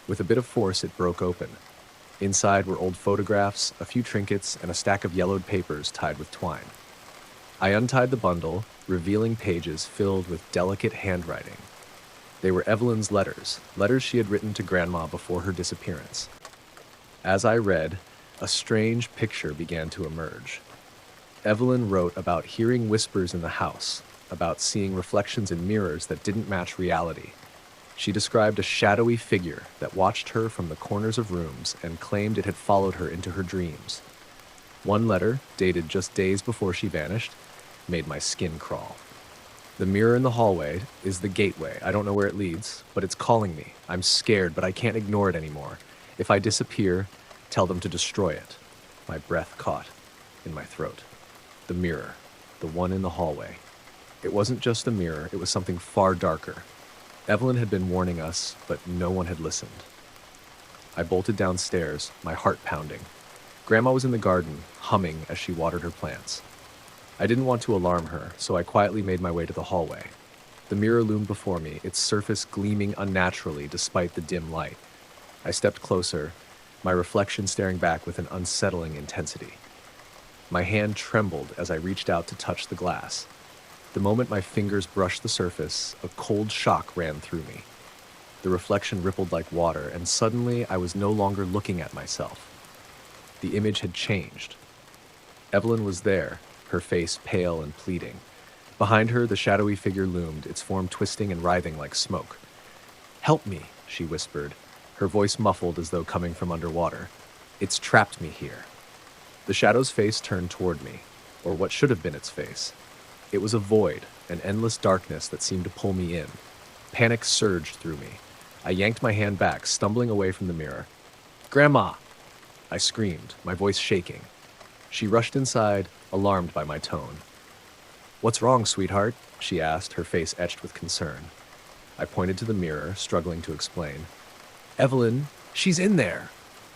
With a bit of force, it broke open. Inside were old photographs, a few trinkets, and a stack of yellowed papers tied with twine. I untied the bundle, revealing pages filled with delicate handwriting. They were Evelyn's letters she had written to Grandma before her disappearance. As I read, a strange picture began to emerge. Evelyn wrote about hearing whispers in the house, about seeing reflections in mirrors that didn't match reality. She described a shadowy figure that watched her from the corners of rooms and claimed it had followed her into her dreams. One letter, dated just days before she vanished, made my skin crawl. The mirror in the hallway is the gateway. I don't know where it leads, but it's calling me. I'm scared, but I can't ignore it anymore. If I disappear, tell them to destroy it. My breath caught in my throat. The mirror, the one in the hallway. It wasn't just a mirror, it was something far darker. Evelyn had been warning us, but no one had listened. I bolted downstairs, my heart pounding. Grandma was in the garden, humming as she watered her plants. I didn't want to alarm her, so I quietly made my way to the hallway. The mirror loomed before me, its surface gleaming unnaturally despite the dim light. I stepped closer, my reflection staring back with an unsettling intensity. My hand trembled as I reached out to touch the glass. The moment my fingers brushed the surface, a cold shock ran through me. The reflection rippled like water, and suddenly I was no longer looking at myself. The image had changed. Evelyn was there, her face pale and pleading. Behind her, the shadowy figure loomed, its form twisting and writhing like smoke. "Help me," she whispered, her voice muffled as though coming from underwater. "It's trapped me here." The shadow's face turned toward me, or what should have been its face. It was a void, an endless darkness that seemed to pull me in. Panic surged through me. I yanked my hand back, stumbling away from the mirror. "Grandma!" I screamed, my voice shaking. She rushed inside, alarmed by my tone. "What's wrong, sweetheart?" she asked, her face etched with concern. I pointed to the mirror, struggling to explain. "Evelyn, she's in there!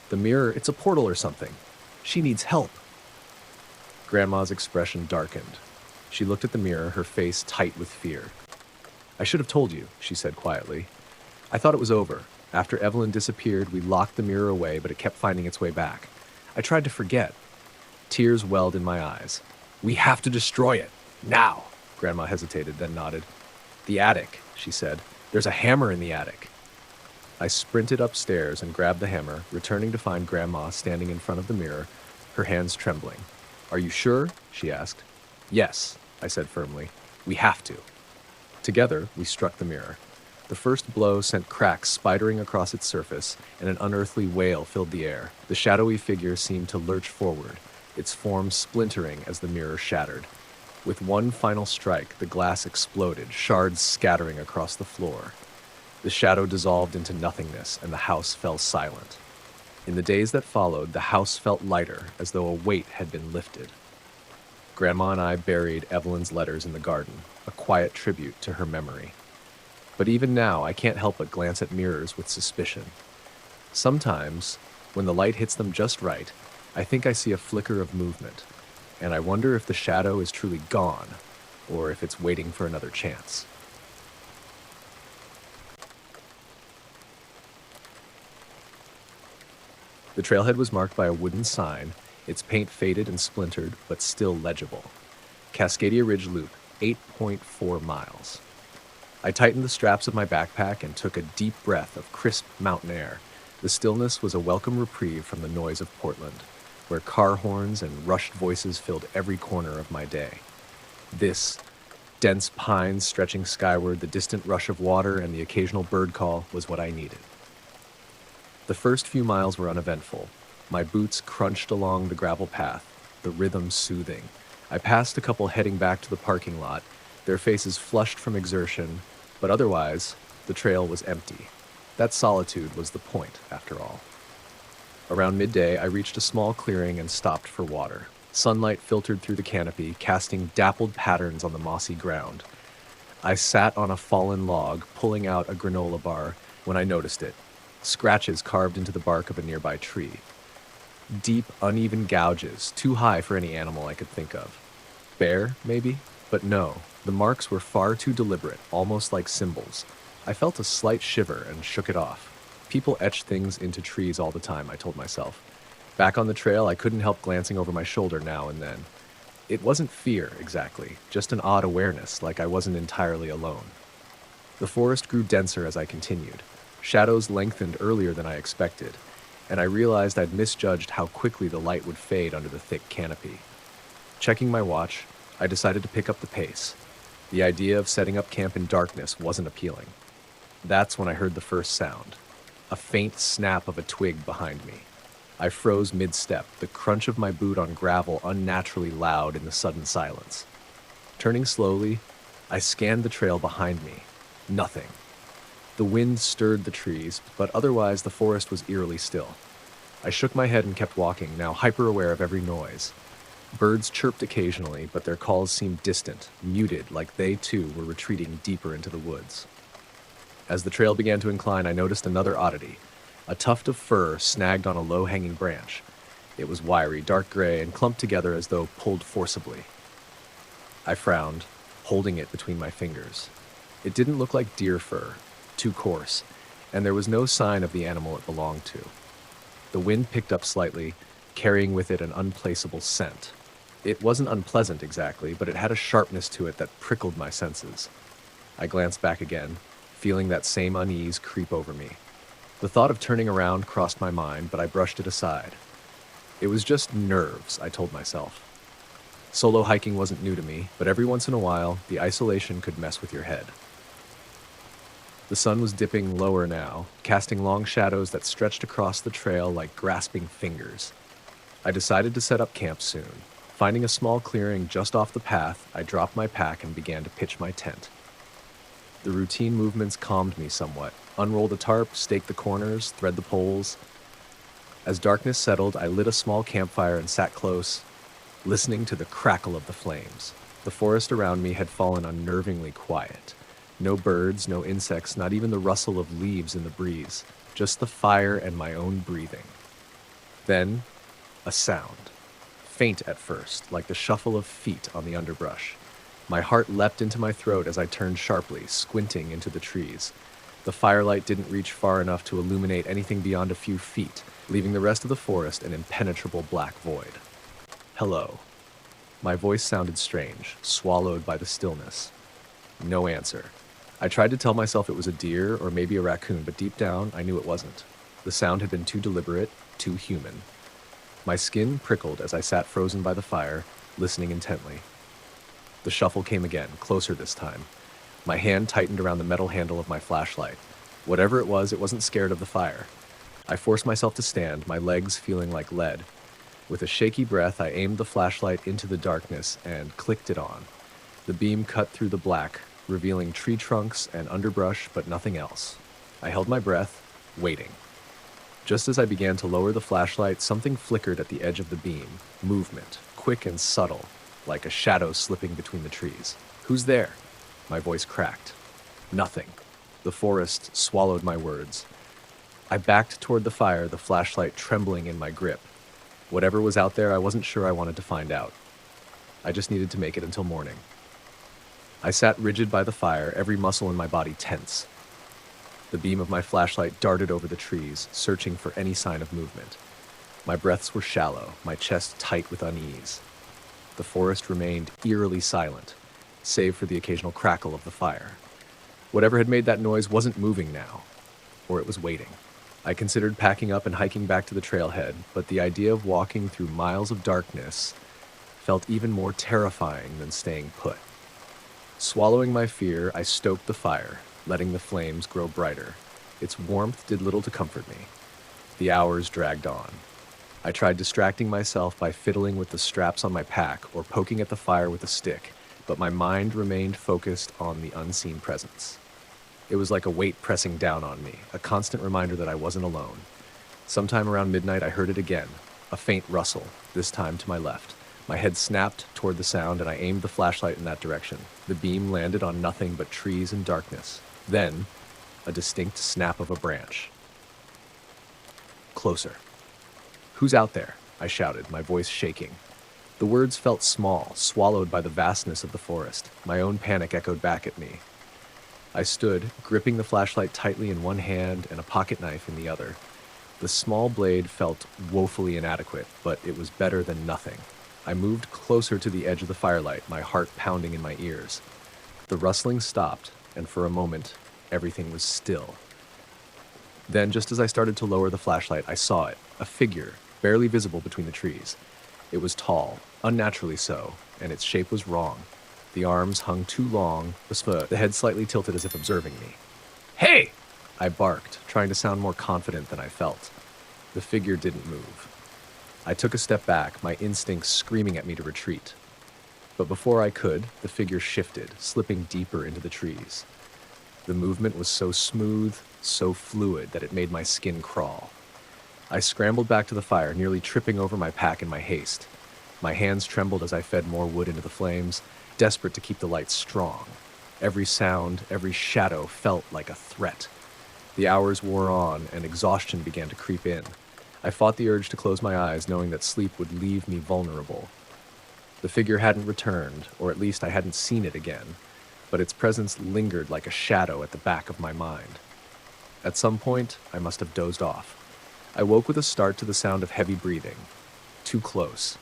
The mirror, it's a portal or something. She needs help." Grandma's expression darkened. She looked at the mirror, her face tight with fear. "I should have told you," she said quietly. "I thought it was over. After Evelyn disappeared, we locked the mirror away, but it kept finding its way back. I tried to forget." Tears welled in my eyes. "We have to destroy it. Now." Grandma hesitated, then nodded. "The attic," she said. "There's a hammer in the attic." I sprinted upstairs and grabbed the hammer, returning to find Grandma standing in front of the mirror, her hands trembling. "Are you sure?" she asked. "Yes," I said firmly. "We have to." Together, we struck the mirror. The first blow sent cracks spidering across its surface, and an unearthly wail filled the air. The shadowy figure seemed to lurch forward, its form splintering as the mirror shattered. With one final strike, the glass exploded, shards scattering across the floor. The shadow dissolved into nothingness, and the house fell silent. In the days that followed, the house felt lighter, as though a weight had been lifted. Grandma and I buried Evelyn's letters in the garden, a quiet tribute to her memory. But even now, I can't help but glance at mirrors with suspicion. Sometimes, when the light hits them just right, I think I see a flicker of movement, and I wonder if the shadow is truly gone, or if it's waiting for another chance. The trailhead was marked by a wooden sign, its paint faded and splintered, but still legible. Cascadia Ridge Loop, 8.4 miles. I tightened the straps of my backpack and took a deep breath of crisp mountain air. The stillness was a welcome reprieve from the noise of Portland, where car horns and rushed voices filled every corner of my day. This, dense pines stretching skyward, the distant rush of water, and the occasional bird call was what I needed. The first few miles were uneventful. My boots crunched along the gravel path, the rhythm soothing. I passed a couple heading back to the parking lot, their faces flushed from exertion, but otherwise, the trail was empty. That solitude was the point, after all. Around midday, I reached a small clearing and stopped for water. Sunlight filtered through the canopy, casting dappled patterns on the mossy ground. I sat on a fallen log, pulling out a granola bar, when I noticed it. Scratches carved into the bark of a nearby tree. Deep, uneven gouges, too high for any animal I could think of. Bear, maybe? But no, the marks were far too deliberate, almost like symbols. I felt a slight shiver and shook it off. People etch things into trees all the time, I told myself. Back on the trail, I couldn't help glancing over my shoulder now and then. It wasn't fear, exactly, just an odd awareness, like I wasn't entirely alone. The forest grew denser as I continued. Shadows lengthened earlier than I expected, and I realized I'd misjudged how quickly the light would fade under the thick canopy. Checking my watch, I decided to pick up the pace. The idea of setting up camp in darkness wasn't appealing. That's when I heard the first sound. A faint snap of a twig behind me. I froze mid-step, the crunch of my boot on gravel unnaturally loud in the sudden silence. Turning slowly, I scanned the trail behind me. Nothing. The wind stirred the trees, but otherwise the forest was eerily still. I shook my head and kept walking, now hyper-aware of every noise. Birds chirped occasionally, but their calls seemed distant, muted, like they too were retreating deeper into the woods. As the trail began to incline, I noticed another oddity. A tuft of fur snagged on a low-hanging branch. It was wiry, dark gray, and clumped together as though pulled forcibly. I frowned, holding it between my fingers. It didn't look like deer fur, too coarse, and there was no sign of the animal it belonged to. The wind picked up slightly, carrying with it an unplaceable scent. It wasn't unpleasant exactly, but it had a sharpness to it that prickled my senses. I glanced back again, feeling that same unease creep over me. The thought of turning around crossed my mind, but I brushed it aside. It was just nerves, I told myself. Solo hiking wasn't new to me, but every once in a while, the isolation could mess with your head. The sun was dipping lower now, casting long shadows that stretched across the trail like grasping fingers. I decided to set up camp soon. Finding a small clearing just off the path, I dropped my pack and began to pitch my tent. The routine movements calmed me somewhat. Unroll the tarp, stake the corners, thread the poles. As darkness settled, I lit a small campfire and sat close, listening to the crackle of the flames. The forest around me had fallen unnervingly quiet. No birds, no insects, not even the rustle of leaves in the breeze, just the fire and my own breathing. Then, a sound. Faint at first, like the shuffle of feet on the underbrush. My heart leapt into my throat as I turned sharply, squinting into the trees. The firelight didn't reach far enough to illuminate anything beyond a few feet, leaving the rest of the forest an impenetrable black void. Hello. My voice sounded strange, swallowed by the stillness. No answer. I tried to tell myself it was a deer or maybe a raccoon, but deep down, I knew it wasn't. The sound had been too deliberate, too human. My skin prickled as I sat frozen by the fire, listening intently. The shuffle came again, closer this time. My hand tightened around the metal handle of my flashlight. Whatever it wasn't scared of the fire. I forced myself to stand, my legs feeling like lead. With a shaky breath, I aimed the flashlight into the darkness and clicked it on. The beam cut through the black, revealing tree trunks and underbrush, but nothing else. I held my breath, waiting. Just as I began to lower the flashlight, something flickered at the edge of the beam. Movement, quick and subtle, like a shadow slipping between the trees. Who's there? My voice cracked. Nothing. The forest swallowed my words. I backed toward the fire, the flashlight trembling in my grip. Whatever was out there, I wasn't sure I wanted to find out. I just needed to make it until morning. I sat rigid by the fire, every muscle in my body tense. The beam of my flashlight darted over the trees, searching for any sign of movement. My breaths were shallow, my chest tight with unease. The forest remained eerily silent, save for the occasional crackle of the fire. Whatever had made that noise wasn't moving now, or it was waiting. I considered packing up and hiking back to the trailhead, but the idea of walking through miles of darkness felt even more terrifying than staying put. Swallowing my fear, I stoked the fire, letting the flames grow brighter. Its warmth did little to comfort me. The hours dragged on. I tried distracting myself by fiddling with the straps on my pack or poking at the fire with a stick, but my mind remained focused on the unseen presence. It was like a weight pressing down on me, a constant reminder that I wasn't alone. Sometime around midnight, I heard it again, a faint rustle, this time to my left. My head snapped toward the sound, and I aimed the flashlight in that direction. The beam landed on nothing but trees and darkness. Then, a distinct snap of a branch. Closer. "Who's out there?" I shouted, my voice shaking. The words felt small, swallowed by the vastness of the forest. My own panic echoed back at me. I stood, gripping the flashlight tightly in one hand and a pocket knife in the other. The small blade felt woefully inadequate, but it was better than nothing. I moved closer to the edge of the firelight, my heart pounding in my ears. The rustling stopped, and for a moment, everything was still. Then, just as I started to lower the flashlight, I saw it, a figure, barely visible between the trees. It was tall, unnaturally so, and its shape was wrong. The arms hung too long, the head slightly tilted as if observing me. "Hey!" I barked, trying to sound more confident than I felt. The figure didn't move. I took a step back, my instincts screaming at me to retreat. But before I could, the figure shifted, slipping deeper into the trees. The movement was so smooth, so fluid, that it made my skin crawl. I scrambled back to the fire, nearly tripping over my pack in my haste. My hands trembled as I fed more wood into the flames, desperate to keep the light strong. Every sound, every shadow felt like a threat. The hours wore on, and exhaustion began to creep in. I fought the urge to close my eyes, knowing that sleep would leave me vulnerable. The figure hadn't returned, or at least I hadn't seen it again, but its presence lingered like a shadow at the back of my mind. At some point, I must have dozed off. I woke with a start to the sound of heavy breathing. Too close.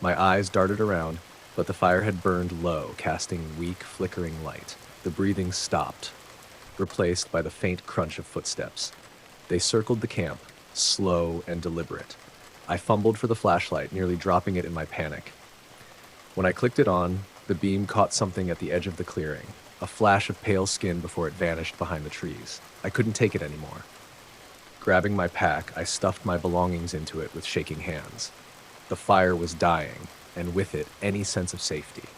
My eyes darted around, but the fire had burned low, casting weak, flickering light. The breathing stopped, replaced by the faint crunch of footsteps. They circled the camp, slow and deliberate. I fumbled for the flashlight, nearly dropping it in my panic. When I clicked it on, the beam caught something at the edge of the clearing, a flash of pale skin before it vanished behind the trees. I couldn't take it anymore. Grabbing my pack, I stuffed my belongings into it with shaking hands. The fire was dying, and with it, any sense of safety.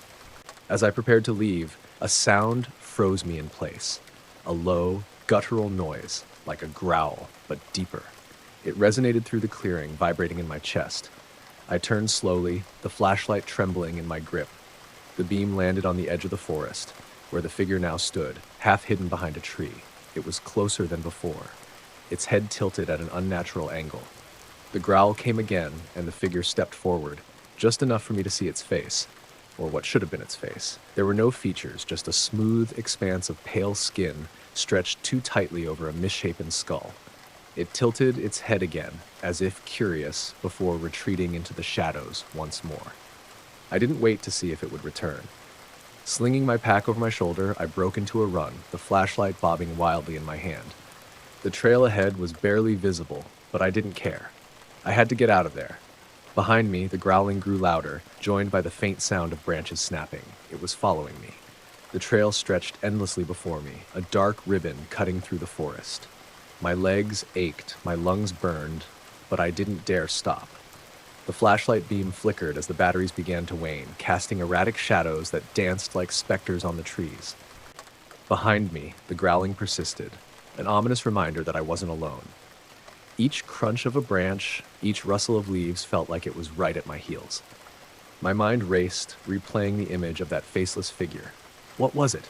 As I prepared to leave, a sound froze me in place. A low, guttural noise, like a growl, but deeper. It resonated through the clearing, vibrating in my chest. I turned slowly, the flashlight trembling in my grip. The beam landed on the edge of the forest, where the figure now stood, half hidden behind a tree. It was closer than before, its head tilted at an unnatural angle. The growl came again, and the figure stepped forward, just enough for me to see its face, or what should have been its face. There were no features, just a smooth expanse of pale skin stretched too tightly over a misshapen skull. It tilted its head again, as if curious, before retreating into the shadows once more. I didn't wait to see if it would return. Slinging my pack over my shoulder, I broke into a run, the flashlight bobbing wildly in my hand. The trail ahead was barely visible, but I didn't care. I had to get out of there. Behind me, the growling grew louder, joined by the faint sound of branches snapping. It was following me. The trail stretched endlessly before me, a dark ribbon cutting through the forest. My legs ached, my lungs burned, but I didn't dare stop. The flashlight beam flickered as the batteries began to wane, casting erratic shadows that danced like specters on the trees. Behind me, the growling persisted, an ominous reminder that I wasn't alone. Each crunch of a branch, each rustle of leaves felt like it was right at my heels. My mind raced, replaying the image of that faceless figure. What was it?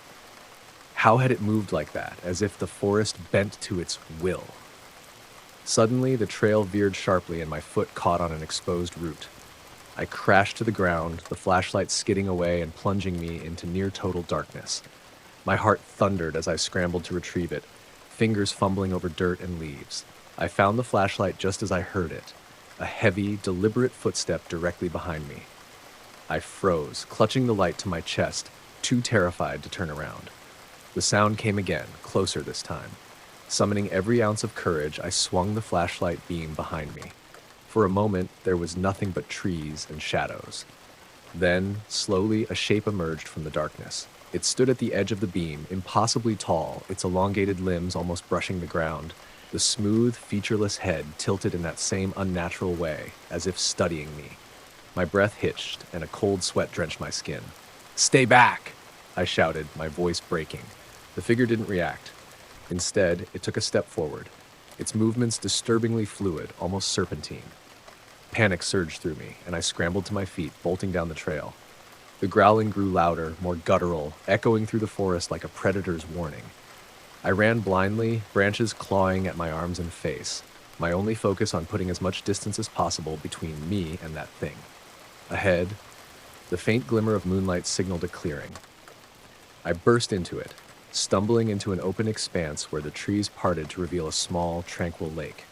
How had it moved like that, as if the forest bent to its will? Suddenly, the trail veered sharply and my foot caught on an exposed root. I crashed to the ground, the flashlight skidding away and plunging me into near-total darkness. My heart thundered as I scrambled to retrieve it, fingers fumbling over dirt and leaves. I found the flashlight just as I heard it, a heavy, deliberate footstep directly behind me. I froze, clutching the light to my chest, too terrified to turn around. The sound came again, closer this time. Summoning every ounce of courage, I swung the flashlight beam behind me. For a moment, there was nothing but trees and shadows. Then, slowly, a shape emerged from the darkness. It stood at the edge of the beam, impossibly tall, its elongated limbs almost brushing the ground. The smooth, featureless head tilted in that same unnatural way, as if studying me. My breath hitched, and a cold sweat drenched my skin. "Stay back!" I shouted, my voice breaking. The figure didn't react. Instead, it took a step forward. its movements disturbingly fluid, almost serpentine. Panic surged through me, and I scrambled to my feet, bolting down the trail. The growling grew louder, more guttural, echoing through the forest like a predator's warning. I ran blindly, branches clawing at my arms and face, my only focus on putting as much distance as possible between me and that thing. Ahead, the faint glimmer of moonlight signaled a clearing. I burst into it, stumbling into an open expanse where the trees parted to reveal a small, tranquil lake.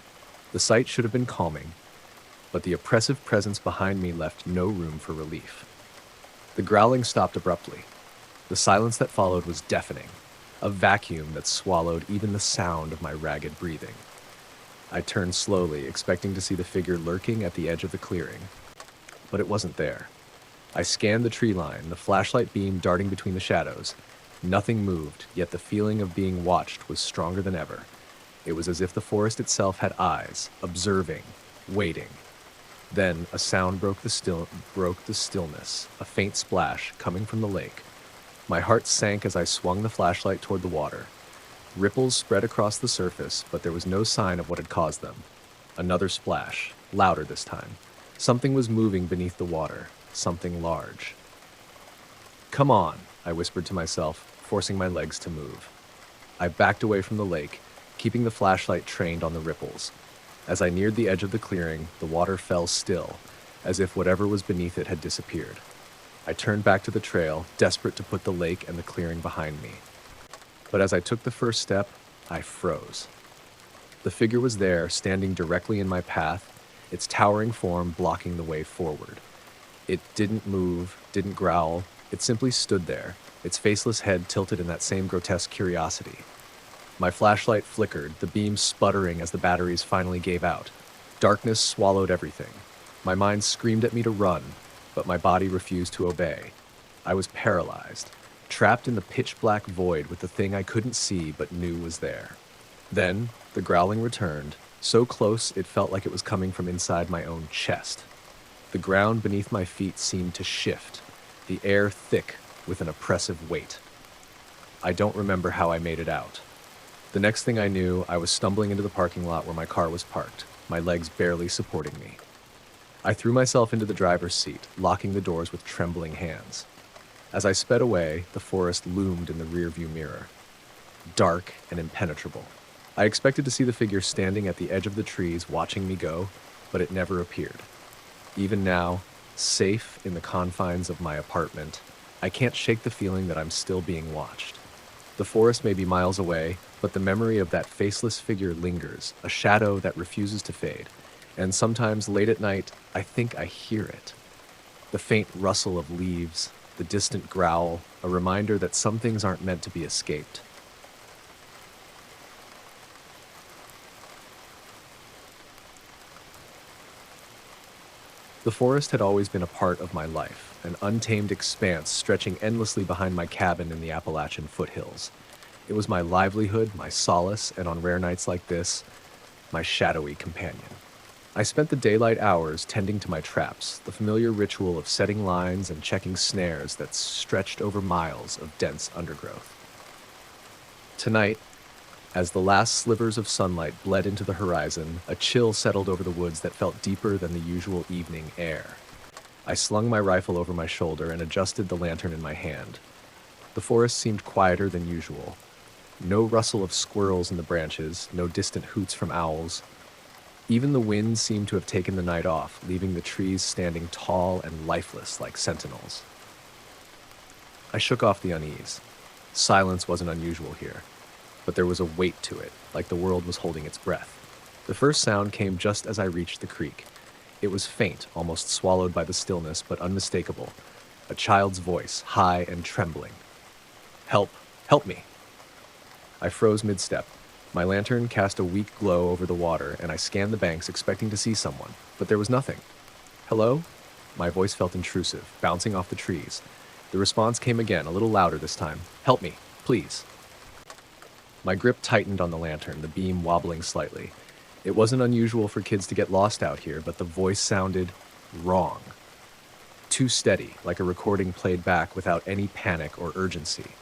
The sight should have been calming, but the oppressive presence behind me left no room for relief. The growling stopped abruptly. The silence that followed was deafening, a vacuum that swallowed even the sound of my ragged breathing. I turned slowly, expecting to see the figure lurking at the edge of the clearing, but it wasn't there. I scanned the tree line, the flashlight beam darting between the shadows. Nothing moved, yet the feeling of being watched was stronger than ever. It was as if the forest itself had eyes, observing, waiting. Then a sound broke the stillness, a faint splash coming from the lake. My heart sank as I swung the flashlight toward the water. Ripples spread across the surface, but there was no sign of what had caused them. Another splash, louder this time. Something was moving beneath the water, something large. "Come on," I whispered to myself, forcing my legs to move. I backed away from the lake, keeping the flashlight trained on the ripples. As I neared the edge of the clearing, the water fell still, as if whatever was beneath it had disappeared. I turned back to the trail, desperate to put the lake and the clearing behind me. But as I took the first step, I froze. The figure was there, standing directly in my path, its towering form blocking the way forward. It didn't move, didn't growl. It simply stood there, its faceless head tilted in that same grotesque curiosity. My flashlight flickered, the beam sputtering as the batteries finally gave out. Darkness swallowed everything. My mind screamed at me to run, but my body refused to obey. I was paralyzed, trapped in the pitch-black void with the thing I couldn't see but knew was there. Then, the growling returned, so close it felt like it was coming from inside my own chest. The ground beneath my feet seemed to shift, the air thick with an oppressive weight. I don't remember how I made it out. The next thing I knew, I was stumbling into the parking lot where my car was parked, my legs barely supporting me. I threw myself into the driver's seat, locking the doors with trembling hands. As I sped away, the forest loomed in the rearview mirror, dark and impenetrable. I expected to see the figure standing at the edge of the trees watching me go, but it never appeared. Even now, safe in the confines of my apartment, I can't shake the feeling that I'm still being watched. The forest may be miles away, but the memory of that faceless figure lingers, a shadow that refuses to fade. And sometimes late at night, I think I hear it. The faint rustle of leaves, the distant growl, a reminder that some things aren't meant to be escaped. The forest had always been a part of my life, an untamed expanse stretching endlessly behind my cabin in the Appalachian foothills. It was my livelihood, my solace, and on rare nights like this, my shadowy companion. I spent the daylight hours tending to my traps, the familiar ritual of setting lines and checking snares that stretched over miles of dense undergrowth. Tonight, as the last slivers of sunlight bled into the horizon, a chill settled over the woods that felt deeper than the usual evening air. I slung my rifle over my shoulder and adjusted the lantern in my hand. The forest seemed quieter than usual. No rustle of squirrels in the branches, no distant hoots from owls. Even the wind seemed to have taken the night off, leaving the trees standing tall and lifeless like sentinels. I shook off the unease. Silence wasn't unusual here, but there was a weight to it, like the world was holding its breath. The first sound came just as I reached the creek. It was faint, almost swallowed by the stillness, but unmistakable. A child's voice, high and trembling. "Help! Help me!" I froze mid-step. My lantern cast a weak glow over the water, and I scanned the banks expecting to see someone, but there was nothing. "Hello?" My voice felt intrusive, bouncing off the trees. The response came again, a little louder this time. "Help me, please." My grip tightened on the lantern, the beam wobbling slightly. It wasn't unusual for kids to get lost out here, but the voice sounded wrong. Too steady, like a recording played back without any panic or urgency.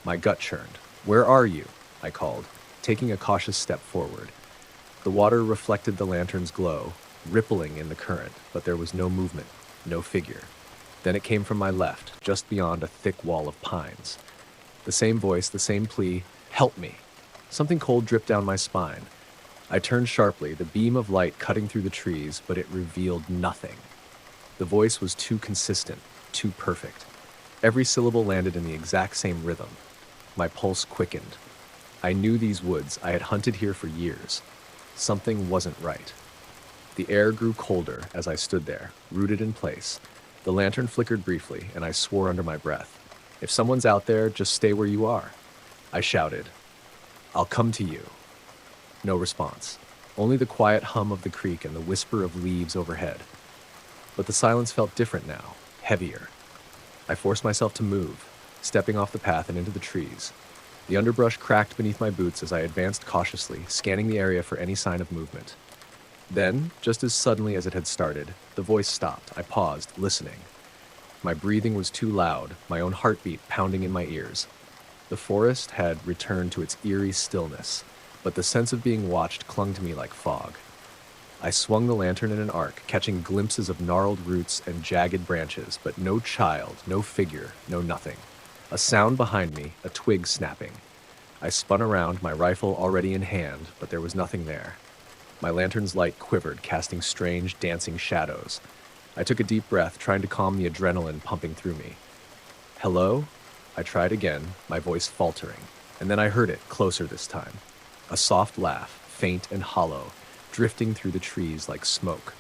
My gut churned. "Where are you?" I called, taking a cautious step forward. The water reflected the lantern's glow, rippling in the current, but there was no movement, no figure. Then it came from my left, just beyond a thick wall of pines. The same voice, the same plea, "Help me!" Something cold dripped down my spine. I turned sharply, the beam of light cutting through the trees, but it revealed nothing. The voice was too consistent, too perfect. Every syllable landed in the exact same rhythm. My pulse quickened. I knew these woods. I had hunted here for years. Something wasn't right. The air grew colder as I stood there, rooted in place. The lantern flickered briefly, and I swore under my breath, "If someone's out there, just stay where you are." I shouted, "I'll come to you." No response. Only the quiet hum of the creek and the whisper of leaves overhead. But the silence felt different now, heavier. I forced myself to move, stepping off the path and into the trees. The underbrush cracked beneath my boots as I advanced cautiously, scanning the area for any sign of movement. Then, just as suddenly as it had started, the voice stopped. I paused, listening. My breathing was too loud, my own heartbeat pounding in my ears. The forest had returned to its eerie stillness, but the sense of being watched clung to me like fog. I swung the lantern in an arc, catching glimpses of gnarled roots and jagged branches, but no child, no figure, no nothing. A sound behind me, a twig snapping. I spun around, my rifle already in hand, but there was nothing there. My lantern's light quivered, casting strange, dancing shadows. I took a deep breath, trying to calm the adrenaline pumping through me. "Hello?" I tried again, my voice faltering, and then I heard it, closer this time. A soft laugh, faint and hollow, drifting through the trees like smoke.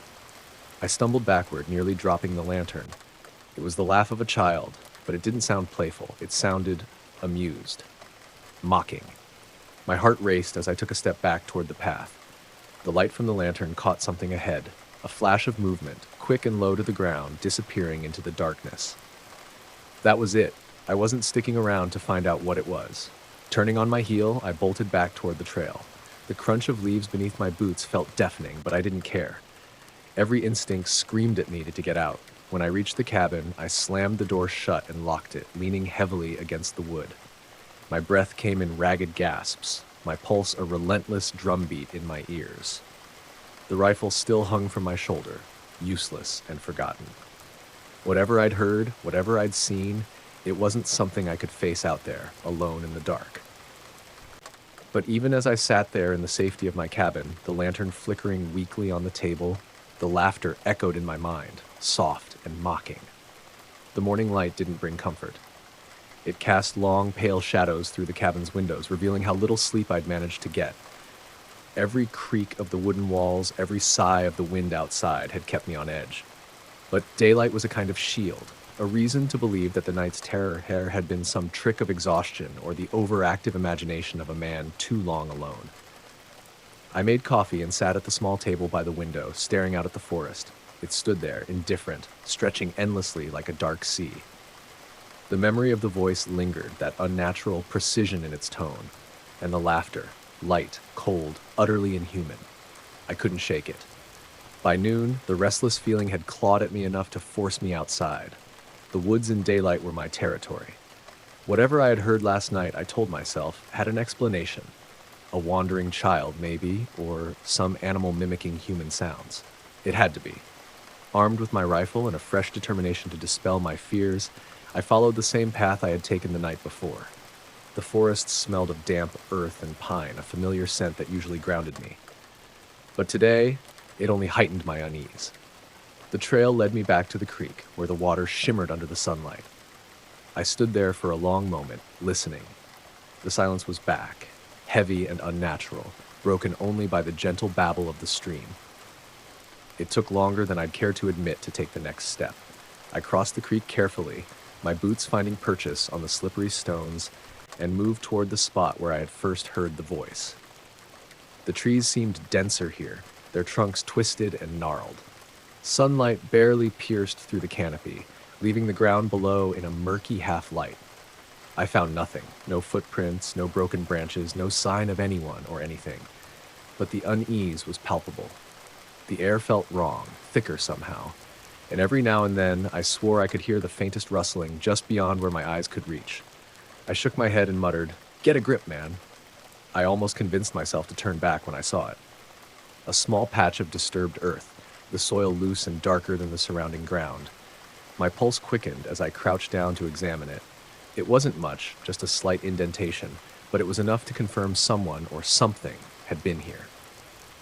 I stumbled backward, nearly dropping the lantern. It was the laugh of a child, but it didn't sound playful. It sounded amused, mocking. My heart raced as I took a step back toward the path. The light from the lantern caught something ahead, a flash of movement, quick and low to the ground, disappearing into the darkness. That was it. I wasn't sticking around to find out what it was. Turning on my heel, I bolted back toward the trail. The crunch of leaves beneath my boots felt deafening, but I didn't care. Every instinct screamed at me to get out. When I reached the cabin, I slammed the door shut and locked it, leaning heavily against the wood. My breath came in ragged gasps, my pulse a relentless drumbeat in my ears. The rifle still hung from my shoulder, useless and forgotten. Whatever I'd heard, whatever I'd seen, it wasn't something I could face out there, alone in the dark. But even as I sat there in the safety of my cabin, the lantern flickering weakly on the table, the laughter echoed in my mind, soft and mocking. The morning light didn't bring comfort. It cast long, pale shadows through the cabin's windows, revealing how little sleep I'd managed to get. Every creak of the wooden walls, every sigh of the wind outside had kept me on edge. But daylight was a kind of shield, a reason to believe that the night's terror had been some trick of exhaustion or the overactive imagination of a man too long alone. I made coffee and sat at the small table by the window, staring out at the forest. It stood there, indifferent, stretching endlessly like a dark sea. The memory of the voice lingered, that unnatural precision in its tone, and the laughter, light, cold, utterly inhuman. I couldn't shake it. By noon, the restless feeling had clawed at me enough to force me outside. The woods in daylight were my territory. Whatever I had heard last night, I told myself, had an explanation. A wandering child, maybe, or some animal mimicking human sounds. It had to be. Armed with my rifle and a fresh determination to dispel my fears, I followed the same path I had taken the night before. The forest smelled of damp earth and pine, a familiar scent that usually grounded me. But today, it only heightened my unease. The trail led me back to the creek, where the water shimmered under the sunlight. I stood there for a long moment, listening. The silence was back, heavy and unnatural, broken only by the gentle babble of the stream. It took longer than I'd care to admit to take the next step. I crossed the creek carefully, my boots finding purchase on the slippery stones, and moved toward the spot where I had first heard the voice. The trees seemed denser here, their trunks twisted and gnarled. Sunlight barely pierced through the canopy, leaving the ground below in a murky half-light. I found nothing, no footprints, no broken branches, no sign of anyone or anything. But the unease was palpable. The air felt wrong, thicker somehow, and every now and then I swore I could hear the faintest rustling just beyond where my eyes could reach. I shook my head and muttered, "Get a grip, man." I almost convinced myself to turn back when I saw it. a small patch of disturbed earth, the soil loose and darker than the surrounding ground. My pulse quickened as I crouched down to examine it. It wasn't much, just a slight indentation, but it was enough to confirm someone or something had been here.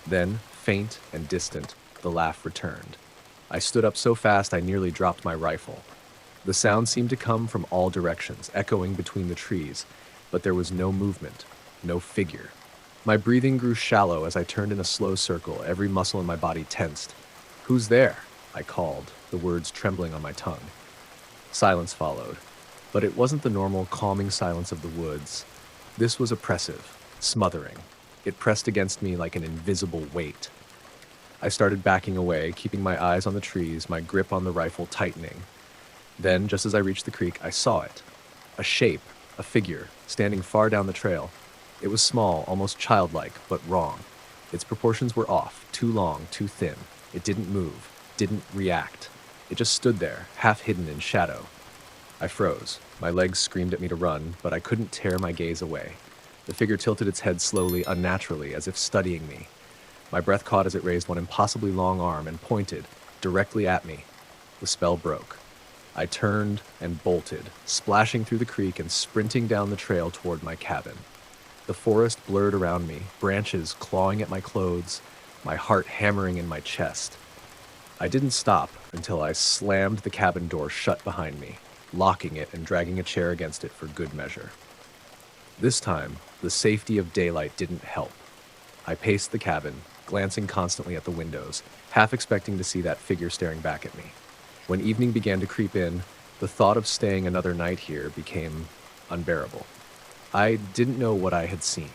Then, faint and distant, the laugh returned. I stood up so fast I nearly dropped my rifle. The sound seemed to come from all directions, echoing between the trees, but there was no movement, no figure. My breathing grew shallow as I turned in a slow circle, every muscle in my body tensed. "Who's there?" I called, the words trembling on my tongue. Silence followed, but it wasn't the normal, calming silence of the woods. This was oppressive, smothering. It pressed against me like an invisible weight. I started backing away, keeping my eyes on the trees, my grip on the rifle tightening. Then, just as I reached the creek, I saw it. A shape, a figure, standing far down the trail. It was small, almost childlike, but wrong. Its proportions were off, too long, too thin. It didn't move, didn't react. It just stood there, half hidden in shadow. I froze. My legs screamed at me to run, but I couldn't tear my gaze away. The figure tilted its head slowly, unnaturally, as if studying me. My breath caught as it raised one impossibly long arm and pointed, directly at me. The spell broke. I turned and bolted, splashing through the creek and sprinting down the trail toward my cabin. The forest blurred around me, branches clawing at my clothes, my heart hammering in my chest. I didn't stop until I slammed the cabin door shut behind me, locking it and dragging a chair against it for good measure. This time, the safety of daylight didn't help. I paced the cabin, glancing constantly at the windows, half expecting to see that figure staring back at me. When evening began to creep in, the thought of staying another night here became unbearable. I didn't know what I had seen.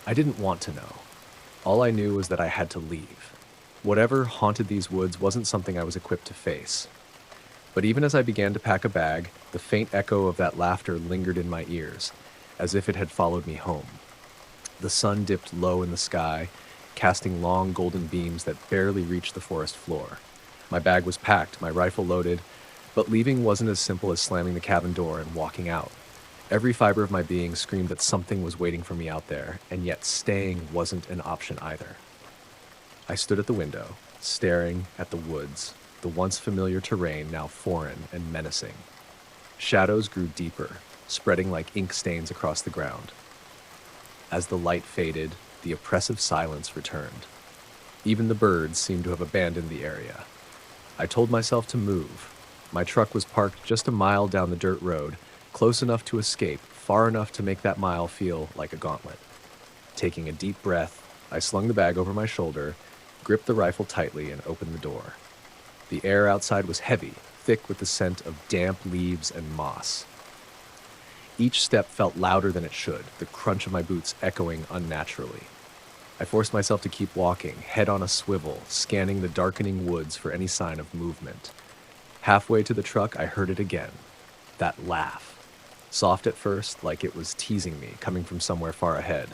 I didn't want to know. All I knew was that I had to leave. Whatever haunted these woods wasn't something I was equipped to face. But even as I began to pack a bag, the faint echo of that laughter lingered in my ears, as if it had followed me home. The sun dipped low in the sky, casting long golden beams that barely reached the forest floor. My bag was packed, my rifle loaded, but leaving wasn't as simple as slamming the cabin door and walking out. Every fiber of my being screamed that something was waiting for me out there, and yet staying wasn't an option either. I stood at the window, staring at the woods, the once familiar terrain now foreign and menacing. Shadows grew deeper, spreading like ink stains across the ground. As the light faded, the oppressive silence returned. Even the birds seemed to have abandoned the area. I told myself to move. My truck was parked just a mile down the dirt road, close enough to escape, far enough to make that mile feel like a gauntlet. Taking a deep breath, I slung the bag over my shoulder, gripped the rifle tightly, and opened the door. The air outside was heavy, thick with the scent of damp leaves and moss. Each step felt louder than it should, the crunch of my boots echoing unnaturally. I forced myself to keep walking, head on a swivel, scanning the darkening woods for any sign of movement. Halfway to the truck, I heard it again. That laugh. Soft at first, like it was teasing me, coming from somewhere far ahead.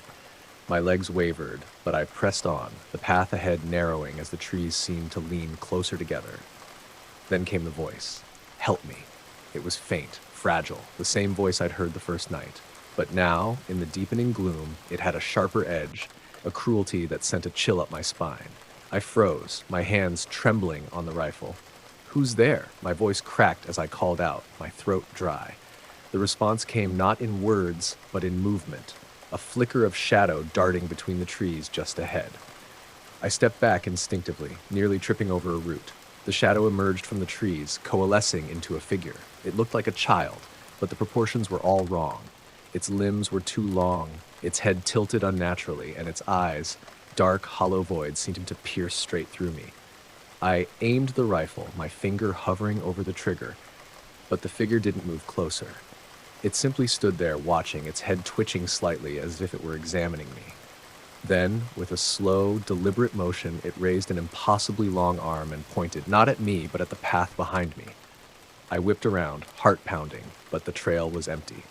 My legs wavered, but I pressed on, the path ahead narrowing as the trees seemed to lean closer together. Then came the voice. Help me. It was faint, fragile, the same voice I'd heard the first night. But now, in the deepening gloom, it had a sharper edge, a cruelty that sent a chill up my spine. I froze, my hands trembling on the rifle. "Who's there?" My voice cracked as I called out, my throat dry. The response came not in words, but in movement, a flicker of shadow darting between the trees just ahead. I stepped back instinctively, nearly tripping over a root. The shadow emerged from the trees, coalescing into a figure. It looked like a child, but the proportions were all wrong. Its limbs were too long, its head tilted unnaturally, and its eyes, dark, hollow voids, seemed to pierce straight through me. I aimed the rifle, my finger hovering over the trigger, but the figure didn't move closer. It simply stood there watching, its head twitching slightly as if it were examining me. Then, with a slow, deliberate motion, it raised an impossibly long arm and pointed, not at me, but at the path behind me. I whipped around, heart pounding, but the trail was empty.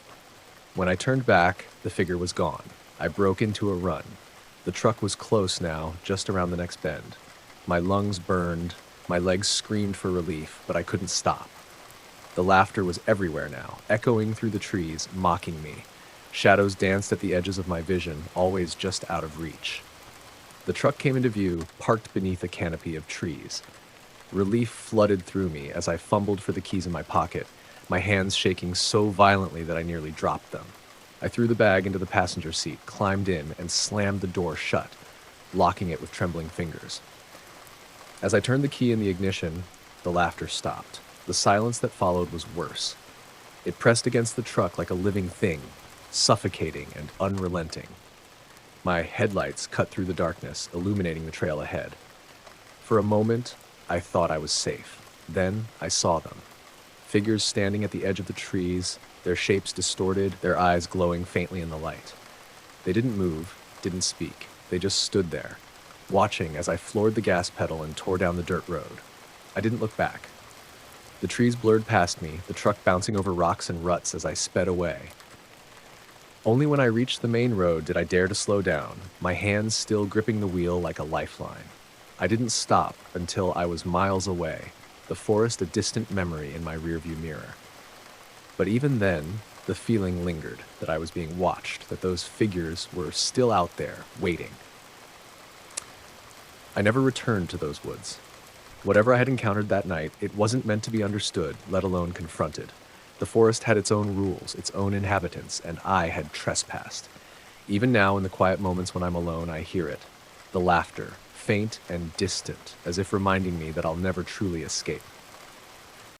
When I turned back, the figure was gone. I broke into a run. The truck was close now, just around the next bend. My lungs burned, my legs screamed for relief, but I couldn't stop. The laughter was everywhere now, echoing through the trees, mocking me. Shadows danced at the edges of my vision, always just out of reach. The truck came into view, parked beneath a canopy of trees. Relief flooded through me as I fumbled for the keys in my pocket, my hands shaking so violently that I nearly dropped them. I threw the bag into the passenger seat, climbed in, and slammed the door shut, locking it with trembling fingers. As I turned the key in the ignition, the laughter stopped. The silence that followed was worse. It pressed against the truck like a living thing, suffocating and unrelenting. My headlights cut through the darkness, illuminating the trail ahead. For a moment, I thought I was safe. Then I saw them. Figures standing at the edge of the trees, their shapes distorted, their eyes glowing faintly in the light. They didn't move, didn't speak. They just stood there, watching as I floored the gas pedal and tore down the dirt road. I didn't look back. The trees blurred past me, the truck bouncing over rocks and ruts as I sped away. Only when I reached the main road did I dare to slow down, my hands still gripping the wheel like a lifeline. I didn't stop until I was miles away, the forest a distant memory in my rearview mirror. But even then, the feeling lingered that I was being watched, that those figures were still out there, waiting. I never returned to those woods. Whatever I had encountered that night, it wasn't meant to be understood, let alone confronted. The forest had its own rules, its own inhabitants, and I had trespassed. Even now, in the quiet moments when I'm alone, I hear it. The laughter, faint and distant, as if reminding me that I'll never truly escape.